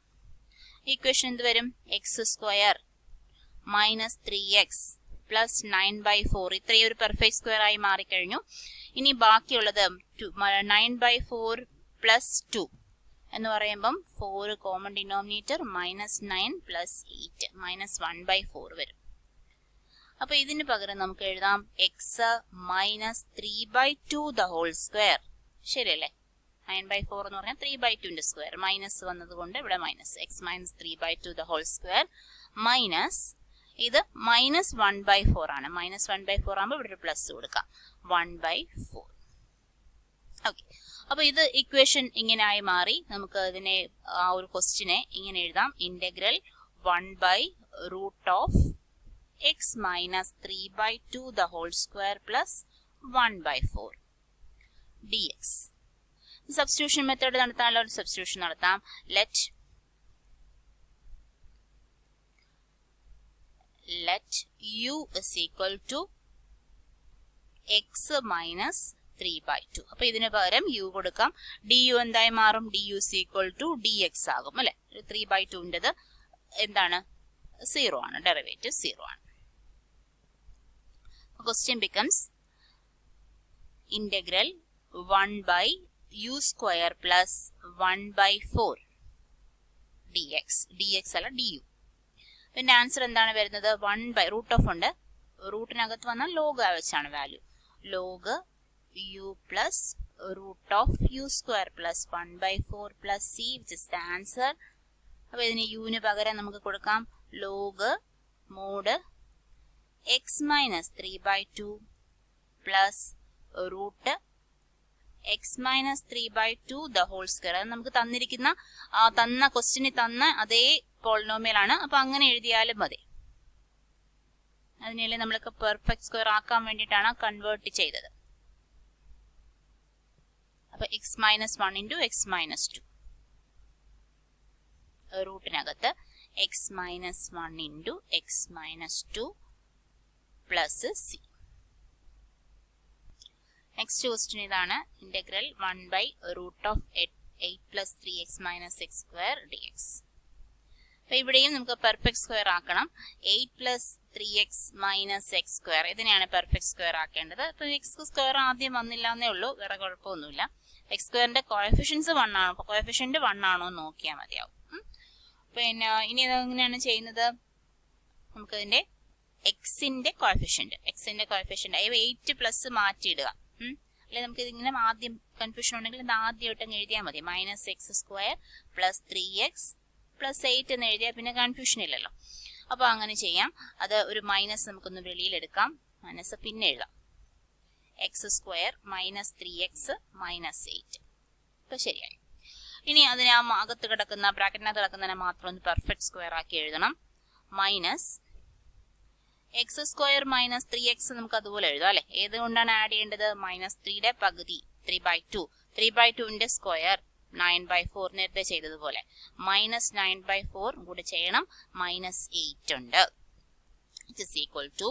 ഇക്വേഷൻ എന്ത് വരും? X square minus 3x plus 9/4. ഇത്രയും ഒരു പെർഫെക്റ്റ് സ്ക്വയർ ആയി മാറിക്കഴിഞ്ഞു. ഇനി ബാക്കിയുള്ളത് 9/4 പ്ലസ് 2 എന്ന് പറയുമ്പം 4 കോമൺ ഡിനോമിനേറ്റർ -9 പ്ലസ് 8 -1/4 വരും. അപ്പൊ ഇതിന് പകരം നമുക്ക് എഴുതാം x minus 3/2 the whole square. ശരിയല്ലേ? 9/4 എന്ന് പറഞ്ഞാൽ 3/2ന്റെ സ്ക്വയർ. മൈനസ് വന്നത് കൊണ്ട് ഇവിടെ minus. X minus 3/2 the whole square minus ഇത് -1/4 ആണ്. -1/4 ആകുമ്പോൾ ഇവിടെ ഒരു പ്ലസ് കൊടുക്കാം. 1/4. ഓക്കെ, അപ്പൊ ഇത് ഇക്വേഷൻ ഇങ്ങനെ ആയി മാറി. നമുക്ക് ഇതിനെ ആ ഒരു ക്വസ്റ്റിനെ ഇങ്ങനെ എഴുതാം. Integral 1/√of x minus 3/2 the whole square plus 1/4 dx. Substitution method നടത്താനുള്ള ഒരു സബ്സ്റ്റിറ്റ്യൂഷൻ നടത്താം. let u is equal to x minus 3/2. അപ്പൊ ഇതിന് പകരം u കൊടുക്കാം. du എന്തായി മാറും? du is equal to dx ആകും അല്ലെ. 3/2ന്റേത് എന്താണ്? 0 ആണ്, ഡെറിവേറ്റീവ് 0 ആണ്. Question becomes integral 1 by u square plus 1 by 4 dx. dx അല്ല du. ഇതിന്റെ ആൻസർ എന്താണ് വരുന്നത്? 1 by റൂട്ട് ഓഫ് ഉണ്ട്, റൂട്ടിനകത്ത് വന്നാൽ ലോഗ് വെച്ചാണ് value. Log u plus root of u square plus 1 by 4 plus c, which is the answer. അപ്പോൾ ഇതിന് യുവിന് പകരം നമുക്ക് കൊടുക്കാം log mod x minus 3 by 2 plus root x minus 3 by 2 the whole square. അത് നമുക്ക് തന്ന ക്വസ്റ്റ്യനിൽ തന്ന അതേ പോളിനോമിയൽ ആണ്. അപ്പൊ അങ്ങനെ എഴുതിയാലും മതി. അതിനെ നമ്മൾക്ക് പെർഫെക്റ്റ് സ്ക്വയർ ആക്കാൻ വേണ്ടിയിട്ടാണ് കൺവേർട്ട് ചെയ്തത്. അപ്പൊ x minus 1 into x minus 2 റൂട്ടിനകത്ത് x minus 1 into x minus 2 plus c. Next question ഇതാണ്. Integral 1 by root of 8 plus 3x minus x square dx. അപ്പൊ ഇവിടെയും നമുക്ക് പെർഫെക്റ്റ് സ്ക്വയർ ആക്കണം. 8 plus 3x minus x square ഇതിനെയാണ് perfect square ആക്കേണ്ടത്. അപ്പൊ x square ആദ്യം വന്നില്ല എന്നേ ഉള്ളൂ, വേറെ കുഴപ്പമൊന്നുമില്ല. എക്സ് സ്ക്വയറിന്റെ കോഎഫിഷ്യൻസ് 1 ആണോ, കോഎഫിഷ്യന്റ് 1 ആണോ എന്ന് നോക്കിയാൽ മതിയാവും. പിന്നെ ഇനി ഇതെങ്ങനെയാണ് ചെയ്യുന്നത്? നമുക്ക് ഇതിന്റെ എക്സിന്റെ കോഎഫിഷ്യന്റ് 8 പ്ലസ് മാറ്റിയിടുക. അല്ലെ നമുക്ക് ഇതിങ്ങനെ ആദ്യം കൺഫ്യൂഷൻ ഉണ്ടെങ്കിൽ ഇത് ആദ്യമായിട്ട് എഴുതിയാൽ മതി. Minus x square plus 3x plus 8 എന്ന് എഴുതിയാൽ പിന്നെ കൺഫ്യൂഷൻ ഇല്ലല്ലോ. അപ്പൊ അങ്ങനെ ചെയ്യാം. അത് ഒരു മൈനസ് നമുക്കൊന്ന് വെളിയിലെടുക്കാം, മൈനസ് പിന്നെ എഴുതാം. X square minus 3x minus 8. ഇപ്പൊ ശരിയായി. ഇനി അതിനെ ആ അകത്ത് കിടക്കുന്ന ബ്രാക്കറ്റിനകത്ത് കിടക്കുന്നതിനെ മാത്രം ഒന്ന് പെർഫെക്റ്റ് സ്ക്വയർ ആക്കി എഴുതണം. Minus x square minus 3x നമുക്ക് അതുപോലെ എഴുതാം അല്ലെ. ഏതുകൊണ്ടാണ് ആഡ് ചെയ്യേണ്ടത്? മൈനസ് 3യുടെ പകുതി 3/2. 3/2ന്റെ സ്ക്വയർ 9/4 നേരത്തെ ചെയ്തതുപോലെ മൈനസ് 9/4 കൂടെ ചെയ്യണം. മൈനസ് 8 ഉണ്ട്. It is equal to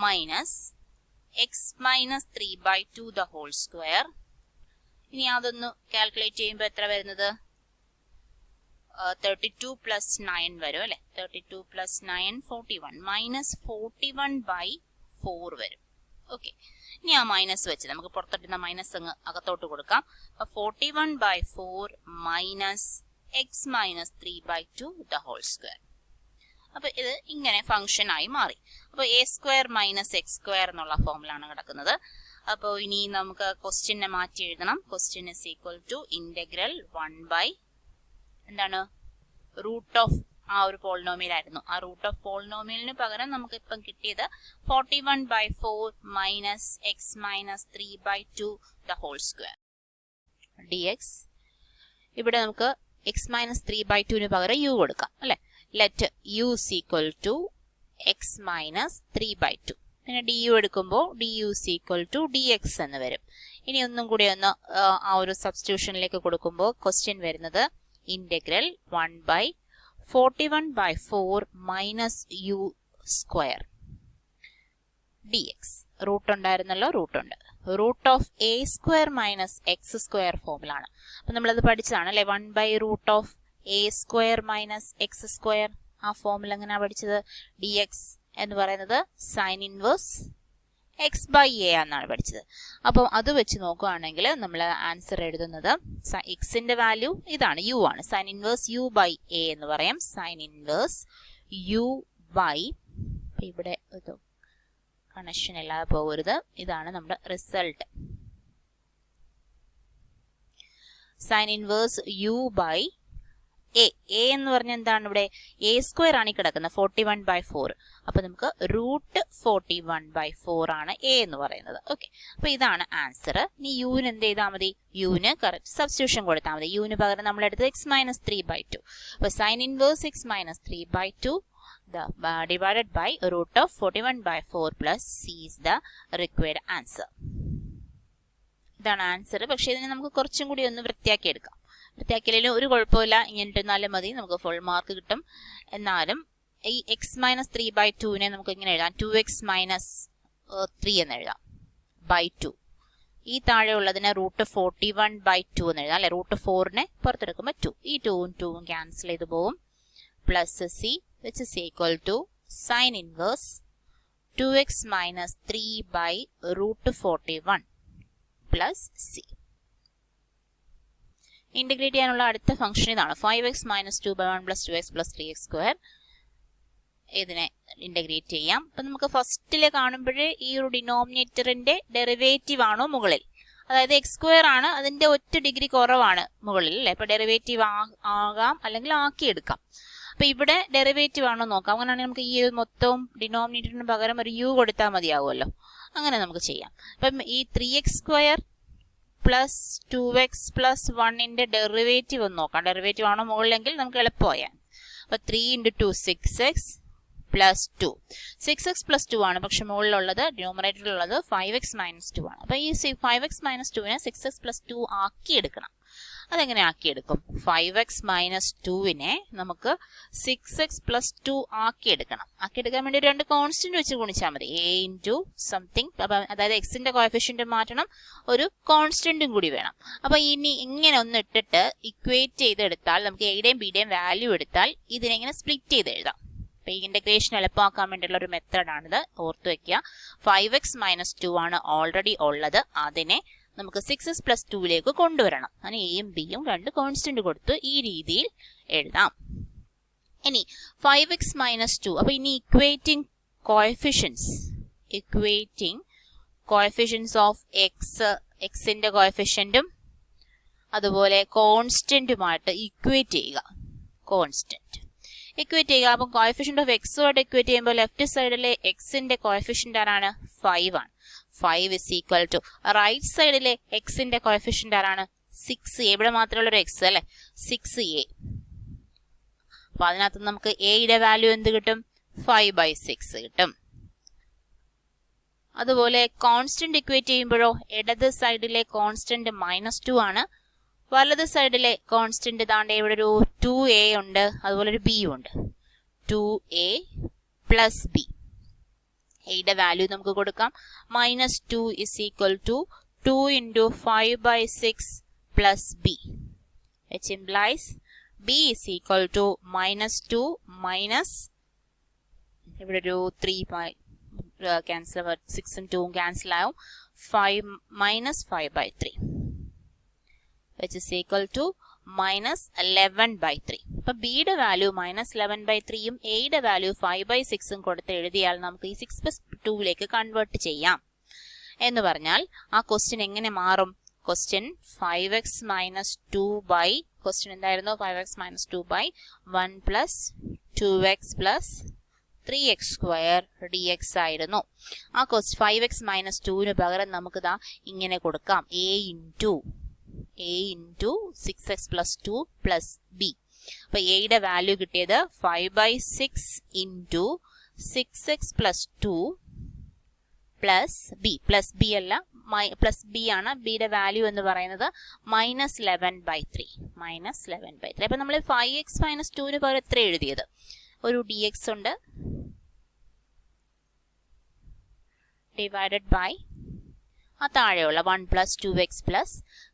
minus x minus 3/2 the whole square. ഇനി അതൊന്ന് കാൽക്കുലേറ്റ് ചെയ്യുമ്പോൾ എത്ര വരുന്നത്? 32 പ്ലസ് 9 വരും അല്ലെ. 32 പ്ലസ് 9 41 മൈനസ് 41/4 വരും. ഓക്കെ, ഇനി ആ മൈനസ് വെച്ച് നമുക്ക് പുറത്തോട്ടുന്ന മൈനസ് അങ്ങ് അകത്തോട്ട് കൊടുക്കാം. 41/4 minus x minus 3/2 the whole square. അപ്പൊ ഇത് ഇങ്ങനെ ഫംഗ്ഷൻ ആയി മാറി. അപ്പൊ a square minus x square എന്നുള്ള ഫോമിലാണ് കിടക്കുന്നത്. അപ്പോൾ ഇനി നമുക്ക് ക്വസ്റ്റ്യനെ മാറ്റി എഴുതണം. Question is equal to integral 1 by എന്താണ് റൂട്ട് ഓഫ് ആ ഒരു പോളിനോമിയൽ ആയിരുന്നു. ആ റൂട്ട് ഓഫ് പോളിനോമിയലിന് പകരം നമുക്ക് ഇപ്പം കിട്ടിയത് 41/4 minus x minus 3/2 the whole square dx. ഇവിടെ നമുക്ക് എക്സ് മൈനസ് 3/2ന് പകരം യു കൊടുക്കാം അല്ലെ. Let u is equal to x minus 3/2. പിന്നെ ഡി യു എടുക്കുമ്പോൾ d u is equal to dx എന്ന് വരും. ഇനി ഒന്നും കൂടി ഒന്ന് ആ ഒരു സബ്സ്റ്റിറ്റ്യൂഷനിലേക്ക് കൊടുക്കുമ്പോൾ ക്വസ്റ്റ്യൻ വരുന്നത് integral 1 by 41/4 minus u square dx. Root ഉണ്ടായിരുന്നല്ലോ, റൂട്ട് ഉണ്ട്. Root of a square minus x square ഫോമിലാണ്. അപ്പൊ നമ്മളത് പഠിച്ചതാണ് അല്ലെ. 1 by root of a square minus x square ആ ഫോമിൽ എങ്ങനെയാ പഠിച്ചത്? dx എന്ന് പറയുന്നത് sine inverse x by a എന്നാണ് പഠിച്ചത്. അപ്പം അത് വെച്ച് നോക്കുകയാണെങ്കിൽ നമ്മൾ ആൻസർ എഴുതുന്നത് എക്സിന്റെ വാല്യൂ ഇതാണ്, യു ആണ്. Sine inverse u by a എന്ന് പറയാം. സൈൻ ഇൻവേഴ്സ് യു ബൈ, ഇവിടെ കണക്ഷൻ ഇല്ലാതെ പോകരുത്, ഇതാണ് നമ്മുടെ result. Sine inverse u by a. A എന്ന് പറഞ്ഞാൽ എന്താണ്? ഇവിടെ എ സ്ക്വയർ ആണ് ഈ കിടക്കുന്നത് 41/4. അപ്പൊ നമുക്ക് റൂട്ട് 41/4 ആണ് എ എന്ന് പറയുന്നത്. ഓക്കെ, അപ്പൊ ഇതാണ് ആൻസർ. ഇനി യുവിന് എന്ത് ചെയ്താൽ മതി? യുവിന് കറക്റ്റ് സബ്സ്റ്റിറ്റ്യൂഷൻ കൊടുത്താൽ മതി. യുവിന് പകരം നമ്മൾ എടുത്തത് എക്സ് മൈനസ് 3/2. അപ്പൊ sign inverse X minus 3/2 divided by root of 41/4 plus c is the required answer. ഇതാണ് ആൻസർ. പക്ഷെ ഇതിനെ നമുക്ക് കുറച്ചും കൂടി ഒന്ന് വൃത്തിയാക്കി എടുക്കാം. വൃത്തിയാക്കിയാലും ഒരു കുഴപ്പമില്ല, ഇങ്ങനെ ഇരുന്നാലും മതി, നമുക്ക് ഫുൾ മാർക്ക് കിട്ടും. എന്നാലും ഈ എക്സ് മൈനസ് 3/2നെ നമുക്ക് ഇങ്ങനെ എഴുതാം. 2x മൈനസ് 3 എന്ന് എഴുതാം ബൈ 2. ഈ താഴെ ഉള്ളതിനെ റൂട്ട് 41/2 എന്ന് എഴുതാം അല്ലെ. റൂട്ട് 4നെ പുറത്തെടുക്കുമ്പോൾ 2. ഈ 2ഉം 2ഉം ക്യാൻസൽ ചെയ്ത് പോവും. Plus C which is equal to sin inverse 2x minus 3 by root 41 plus c. Integrate ചെയ്യാനുള്ള അടുത്ത ഫംഗ്ഷൻ ഇതാണ് 5x minus 2 by 1 plus 2x plus 3x square. ഇതിനെ ഇന്റഗ്രേറ്റ് ചെയ്യാം. അപ്പൊ നമുക്ക് ഫസ്റ്റിലെ കാണുമ്പോഴേ ഈ ഒരു ഡിനോമിനേറ്ററിന്റെ ഡെറിവേറ്റീവ് ആണോ മുകളിൽ, അതായത് എക്സ് സ്ക്വയർ ആണ്, അതിന്റെ ഒറ്റ ഡിഗ്രി കുറവാണ് മുകളിൽ അല്ലെ. അപ്പൊ ഡെറിവേറ്റീവ് ആകാം അല്ലെങ്കിൽ ആക്കിയെടുക്കാം. അപ്പൊ ഇവിടെ ഡെറിവേറ്റീവ് ആണോ നോക്കാം. അങ്ങനെയാണെങ്കിൽ നമുക്ക് ഈ മൊത്തവും ഡിനോമിനേറ്ററിന് പകരം ഒരു യു കൊടുത്താൽ മതിയാവുമല്ലോ. അങ്ങനെ നമുക്ക് ചെയ്യാം. അപ്പം ഈ 3x square plus 2x plus 1ന്റെ ഡെറിവേറ്റീവ് ഒന്ന് നോക്കാം. ഡെറിവേറ്റീവ് ആണോ മുകളിലെങ്കിൽ നമുക്ക് എളുപ്പമായാൽ. അപ്പൊ 3 × 2 6x പ്ലസ് 2. 6x പ്ലസ് 2 ആണ്, പക്ഷെ മുകളിലുള്ളത് ഡിനോമിനേറ്ററിലുള്ളത് 5x മൈനസ് 2 ആണ്. അപ്പൊ ഈ 5x മൈനസ് 2നെ 6x പ്ലസ് 2 ആക്കിയെടുക്കണം. അതെങ്ങനെ ആക്കിയെടുക്കും? 5x മൈനസ് 2നെ നമുക്ക് 6x പ്ലസ് 2 ആക്കിയെടുക്കണം. ആക്കിയെടുക്കാൻ വേണ്ടി രണ്ട് കോൺസ്റ്റന്റ് വെച്ച് ഗുണിച്ചാൽ മതി. a ഇൻറ്റു സംതിങ്, അതായത് എക്സിന്റെ കോഎഫിഷ്യന്റ് മാറ്റണം, ഒരു കോൺസ്റ്റന്റും കൂടി വേണം. അപ്പൊ ഇനി ഇങ്ങനെ ഒന്ന് ഇട്ടിട്ട് ഇക്വേറ്റ് ചെയ്തെടുത്താൽ നമുക്ക് എയുടെയും ബിയുടെയും വാല്യൂ എടുത്താൽ ഇതിനെ ഇങ്ങനെ സ്പ്ലിറ്റ് ചെയ്ത് എഴുതാം. അപ്പൊ ഈ ഇന്റഗ്രേഷൻ എളുപ്പമാക്കാൻ വേണ്ടിയുള്ള ഒരു മെത്തേഡാണിത്, ഓർത്ത് വെക്കുക. 5x മൈനസ് 2 ആണ് ഓൾറെഡി ഉള്ളത്, അതിനെ നമുക്ക് 6x പ്ലസ് 2ലേക്ക് കൊണ്ടുവരണം. അങ്ങനെ എയും ബിയും രണ്ട് കോൺസ്റ്റന്റ് കൊടുത്ത് ഈ രീതിയിൽ എഴുതാം. ഇനി 5x മൈനസ് 2, അപ്പൊ ഇനി ഇക്വേറ്റിംഗ് കോഎഫിഷ്യൻസ് ഓഫ് എക്സിന്റെ കോഎഫിഷ്യന്റും അതുപോലെ കോൺസ്റ്റന്റുമായിട്ട് ഇക്വേറ്റ് ചെയ്യുക. അപ്പം കോഎഫിഷ്യന്റ് ഓഫ് എക്സുമായിട്ട് ഇക്വേറ്റ് ചെയ്യുമ്പോൾ ലെഫ്റ്റ് സൈഡിലെ എക്സിന്റെ കോഎഫിഷ്യന്റ് ആരാണ്? 5 ആണ്. 5 is equal to റൈറ്റ് സൈഡിലെ എക്സിന്റെ കോഎഫിഷ്യന്റ് ആരാണ്? 6a. ഇവിടെ മാത്രമുള്ള ഒരു എക്സ് അല്ലെ, 6a. അപ്പൊ അതിനകത്ത് നമുക്ക് എയുടെ വാല്യൂ എന്ത് കിട്ടും? 5/6 കിട്ടും. അതുപോലെ കോൺസ്റ്റന്റ് ഇക്വേറ്റ് ചെയ്യുമ്പോഴോ ഇടത് സൈഡിലെ കോൺസ്റ്റന്റ് -2 ആണ്, വലത് സൈഡിലെ കോൺസ്റ്റന്റ് താണ്ടെ ഇവിടെ ഒരു 2a ഉണ്ട്, അതുപോലെ ഒരു b ഉണ്ട്. 2a plus b. എയുടെ വാല്യൂ നമുക്ക് കൊടുക്കാം. -2 is equal to 2 into 5/6 plus b, which implies b is equal to -2 minus ഇവിടെ ഒരു 3 ക്യാൻസൽ, 6 ഉം 2 ക്യാൻസൽ ആവും, 5 minus 5/3, which is equal to -11/3. അപ്പൊ ബിയുടെ വാല്യൂ -11/3യും എയുടെ വാല്യൂ 5/6ഉം കൊടുത്ത് എഴുതിയാൽ നമുക്ക് ഈ 6+2ലേക്ക് കൺവേർട്ട് ചെയ്യാം. എന്ന് പറഞ്ഞാൽ ആ ക്വസ്റ്റ്യൻ എങ്ങനെ മാറും? Question 5x minus 2 by, question എന്തായിരുന്നു? 5x minus 2 by 1 plus 2x plus 3x square dx ആയിരുന്നു. ആ 5x മൈനസ് 2ന് പകരം നമുക്ക് ദാ ഇങ്ങനെ കൊടുക്കാം, a into 6x plus 2 plus b. അപ്പൊ എയുടെ വാല്യൂ കിട്ടിയത് 5/6 into 6x plus 2 plus b. Plus B അല്ല, പ്ലസ് ബി ആണ്. ബിയുടെ വാല്യൂ എന്ന് പറയുന്നത് -11/3. അപ്പൊ നമ്മൾ 5x മൈനസ് 2ന് പകരം എത്ര എഴുതിയത്? ഒരു dx ഉണ്ട്, ഡിവൈഡഡ് ബൈ ആ താഴെയുള്ള 1 plus 2x plus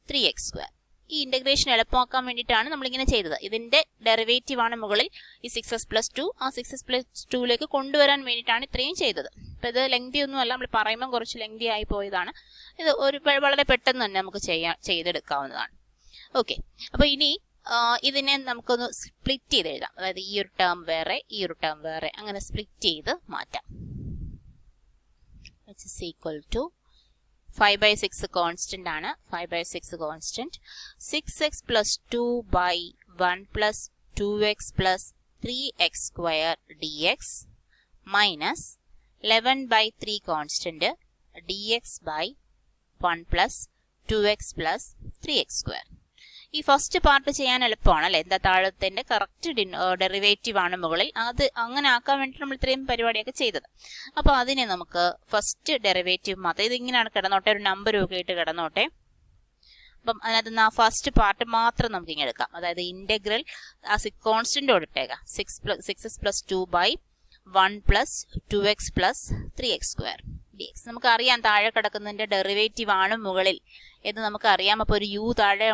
3x square. ഈ ഇന്റഗ്രേഷൻ എളുപ്പമാക്കാൻ വേണ്ടിയിട്ടാണ് നമ്മളിങ്ങനെ ചെയ്തത്. ഇതിന്റെ ഡെറിവേറ്റീവ് ആണ് മുകളിൽ. ഈ 6x പ്ലസ് 2 ആ 6x പ്ലസ് 2ലേക്ക് കൊണ്ടുവരാൻ വേണ്ടിയിട്ടാണ് ഇത്രയും ചെയ്തത്. അപ്പൊ ഇത് ലെങ്തി ഒന്നും അല്ല, നമ്മൾ പറയുമ്പോൾ കുറച്ച് ലെങ്തി ആയി പോയതാണ്. ഇത് വളരെ പെട്ടെന്ന് തന്നെ നമുക്ക് ചെയ്തെടുക്കാവുന്നതാണ്. ഓക്കെ, അപ്പൊ ഇനി ഇതിനെ നമുക്കൊന്ന് സ്പ്ലിറ്റ് ചെയ്ത് എഴുതാം. അതായത് ഈ ഒരു ടേം വേറെ, ഈ ഒരു ടേം വേറെ, അങ്ങനെ സ്പ്ലിറ്റ് ചെയ്ത് മാറ്റാം. which is equal to 5/6 constant ആണ്. 5/6 constant 6x plus 2 by 1 plus 2x plus 3x square dx minus 11/3 constant dx by 1 plus 2x plus 3x square. ഈ ഫസ്റ്റ് പാർട്ട് ചെയ്യാൻ എളുപ്പമാണ് അല്ലെ. എന്താ, താഴത്തിന്റെ കറക്റ്റ് ഡെറിവേറ്റീവ് ആണ് മുകളിൽ. അത് അങ്ങനെ ആക്കാൻ വേണ്ടി നമ്മൾ ഇത്രയും പരിപാടിയൊക്കെ ചെയ്തത്. അപ്പൊ അതിനെ നമുക്ക് ഫസ്റ്റ് ഡെറിവേറ്റീവ് മാത്രം, ഇത് ഇങ്ങനെയാണ് കിടന്നോട്ടെ, ഒരു നമ്പർ ഒക്കെ ഇട്ട് കിടന്നോട്ടെ. അപ്പം അതിനകത്ത് ആ ഫസ്റ്റ് പാർട്ട് മാത്രം നമുക്ക് ഇങ്ങനെ എടുക്കാം. അതായത് ഇന്റഗ്രൽ ആ കോൺസ്റ്റന്റ് കൊടുത്തേക്കാം, 6x plus 2 by 1 plus 2x plus 3x square dx. നമുക്കറിയാം താഴെ കിടക്കുന്നതിന്റെ ഡെറിവേറ്റീവ് ആണ് മുകളിൽ എന്ന് നമുക്കറിയാം. അപ്പോൾ ഒരു u താഴെ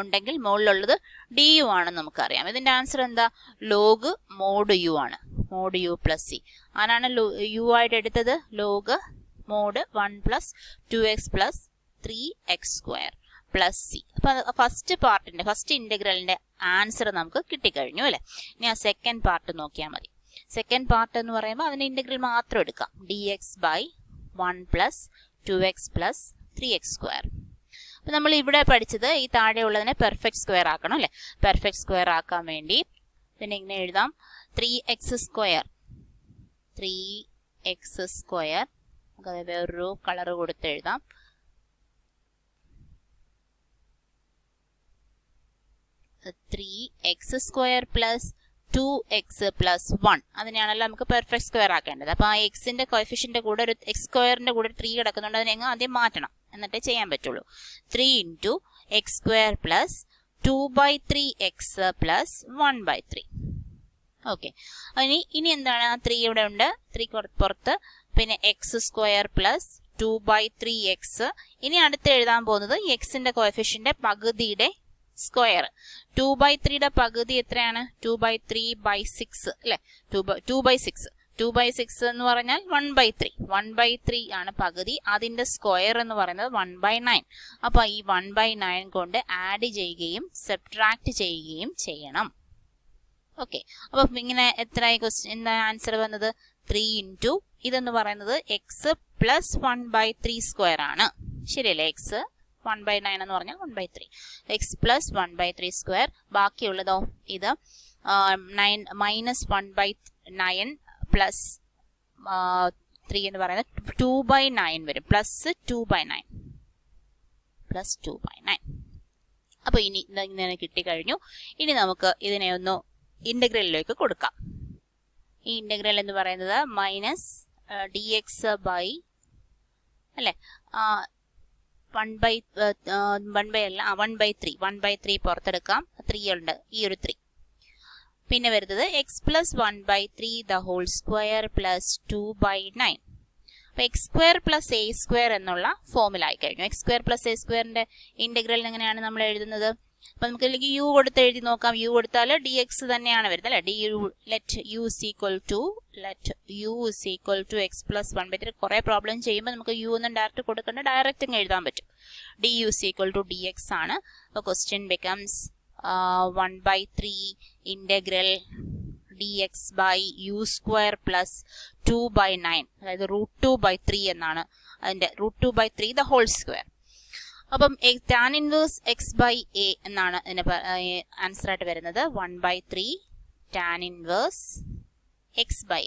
ഉണ്ടെങ്കിൽ മുകളിലുള്ളത് du ആണെന്ന് നമുക്കറിയാം. ഇതിന്റെ ആൻസർ എന്താ? ലോഗ് മോഡ് u ആണ്. മോഡ് u പ്ലസ് സി ആരാണ് u ആയിട്ട് എടുത്തത്? Log mode 1 plus 2x plus 3x square plus C. അപ്പൊ ഫസ്റ്റ് പാർട്ടിന്റെ ഫസ്റ്റ് ഇന്റഗ്രലിന്റെ ആൻസർ നമുക്ക് കിട്ടിക്കഴിഞ്ഞു അല്ലെ. ഇനി ആ സെക്കൻഡ് പാർട്ട് നോക്കിയാൽ മതി. സെക്കൻഡ് പാർട്ട് എന്ന് പറയുമ്പോൾ അതിന്റെ ഇന്റഗ്രൽ മാത്രം എടുക്കാം. dx by 1 plus 2x plus 3x square. അപ്പൊ നമ്മൾ ഇവിടെ പഠിച്ചത് ഈ താഴെയുള്ളതിനെ പെർഫെക്റ്റ് സ്ക്വയർ ആക്കണം അല്ലെ. പെർഫെക്റ്റ് സ്ക്വയർ ആക്കാൻ വേണ്ടി പിന്നെ ഇങ്ങനെ എഴുതാം. 3x സ്ക്വയർ 3x സ്ക്വയർ നമുക്ക് വേറൊരു കളർ കൊടുത്ത് എഴുതാം. 3x square plus 2x plus 1 അതിനെയാണല്ലോ നമുക്ക് പെർഫെക്റ്റ് സ്ക്വയർ ആക്കേണ്ടത്. അപ്പൊ ആ എക്സിന്റെ കോഎഫിഷ്യന്റ് കൂടെ ഒരു എക്സ് സ്ക്വയറിന്റെ കൂടെ 3 കിടക്കുന്നുണ്ട്. അതിനെ ആദ്യം മാറ്റണം, എന്നിട്ടേ ചെയ്യാൻ പറ്റുള്ളൂ. 3 into X square plus 2/3x plus 1/3. Okay, ഇനി എന്താണ്? ആ 3 ഇവിടെ ഉണ്ട്, 3 പുറത്ത്. പിന്നെ എക്സ് സ്ക്വയർ പ്ലസ് 2/3x. ഇനി അടുത്ത് എഴുതാൻ പോകുന്നത് എക്സിന്റെ കോഎഫിഷ്യന്റ് പകുതിയുടെ സ്ക്വയർ. 2/3യുടെ പകുതി എത്രയാണ്? 2/3/6 അല്ലെ. 2/6 എന്ന് പറഞ്ഞാൽ 1/3. 1/3 ആണ് പകുതി. അതിന്റെ സ്ക്വയർ എന്ന് പറയുന്നത് 1/9. അപ്പൊ ഈ 1/9 കൊണ്ട് ആഡ് ചെയ്യുകയും സബ്ട്രാക്ട് ചെയ്യുകയും ചെയ്യണം. ഓക്കെ, അപ്പൊ ഇങ്ങനെ എത്രയായി എന്താ ആൻസർ വന്നത്? 3 ഇൻറ്റു ഇതെന്ന് പറയുന്നത് എക്സ് പ്ലസ് 1/3 സ്ക്വയർ ആണ്. ശരിയല്ലേ? എക്സ് 1/9 എന്ന് പറഞ്ഞാൽ 1/3. X plus 1/3 square. ബാക്കിയുള്ളതോ ഇത് 9 മൈനസ് 1/9 പ്ലസ് 3 എന്ന് പറയുന്നത് 2/9 വരും. Plus 2/9 plus 2/9. അപ്പൊ ഇനി ഇങ്ങനെ കിട്ടിക്കഴിഞ്ഞു. ഇനി നമുക്ക് ഇതിനെ ഒന്ന് ഇന്റഗ്രലിലേക്ക് കൊടുക്കാം. ഈ ഇന്റഗ്രൽ എന്ന് പറയുന്നത് മൈനസ് dx ബൈ അല്ലെ 1/3 പുറത്തെടുക്കാം. 3 ഉണ്ട്, ഈ ഒരു 3. പിന്നെ വരുന്നത് x plus 1/3 the whole square plus 2/9. അപ്പൊ x square plus a square എന്നുള്ള ഫോമിലായി കഴിഞ്ഞു. എക്സ് സ്ക്വയർ പ്ലസ് എ സ്ക്വയറിന്റെ ഇന്റഗ്രൽ എങ്ങനെയാണ് നമ്മൾ എഴുതുന്നത്? അപ്പൊ നമുക്ക് അല്ലെങ്കിൽ യു കൊടുത്ത് എഴുതി നോക്കാം. യു കൊടുത്താൽ ഡി എക്സ് തന്നെയാണ് വരുന്നത് അല്ലെ. Let u is equal to x plus 1/3. കുറെ പ്രോബ്ലം ചെയ്യുമ്പോൾ നമുക്ക് യു ഒന്നും ഡയറക്റ്റ് കൊടുക്കേണ്ട, ഡയറക്റ്റ് എഴുതാൻ പറ്റും. D u is equal to d x ആണ്. അപ്പൊ question becomes 1/3 integral dx by u square plus 2/9, അതായത് √2/3 എന്നാണ് അതിന്റെ √2/3 ദ ഹോൾ സ്ക്വയർ. അപ്പം tan inverse x by a എന്നാണ് ഇതിന് ആൻസർ ആയിട്ട് വരുന്നത്. 1/3 ടാൻ ഇൻവേഴ്സ് എക്സ് ബൈ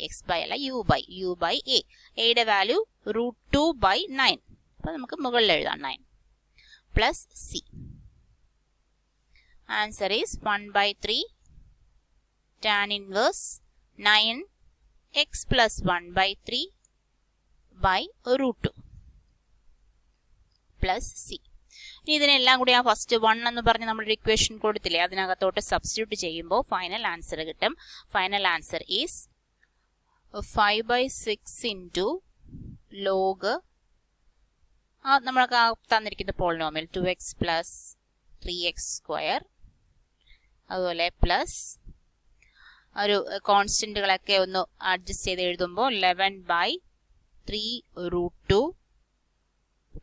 അല്ല യു ബൈ എ. എയുടെ വാല്യൂ √2/9. അപ്പൊ നമുക്ക് മുകളിൽ എഴുതാം 9 plus c. Answer is 1/3 tan inverse 9x plus 1/3 by √2 plus C. ഇനി ഇതിനെല്ലാം കൂടി ആ ഫസ്റ്റ് 1 എന്ന് പറഞ്ഞ് നമ്മളൊരു ഇക്വേഷൻ കൊടുത്തില്ലേ, അതിനകത്തോട്ട് സബ്സ്റ്റിറ്റ്യൂട്ട് ചെയ്യുമ്പോൾ ഫൈനൽ ആൻസർ കിട്ടും. Final answer is 5/6 into log നമ്മൾക്ക് തന്നിരിക്കുന്ന polynomial 2x plus 3x square, അതുപോലെ പ്ലസ് ഒരു കോൺസ്റ്റന്റുകളൊക്കെ ഒന്ന് അഡ്ജസ്റ്റ് ചെയ്ത് എഴുതുമ്പോൾ 11/3√2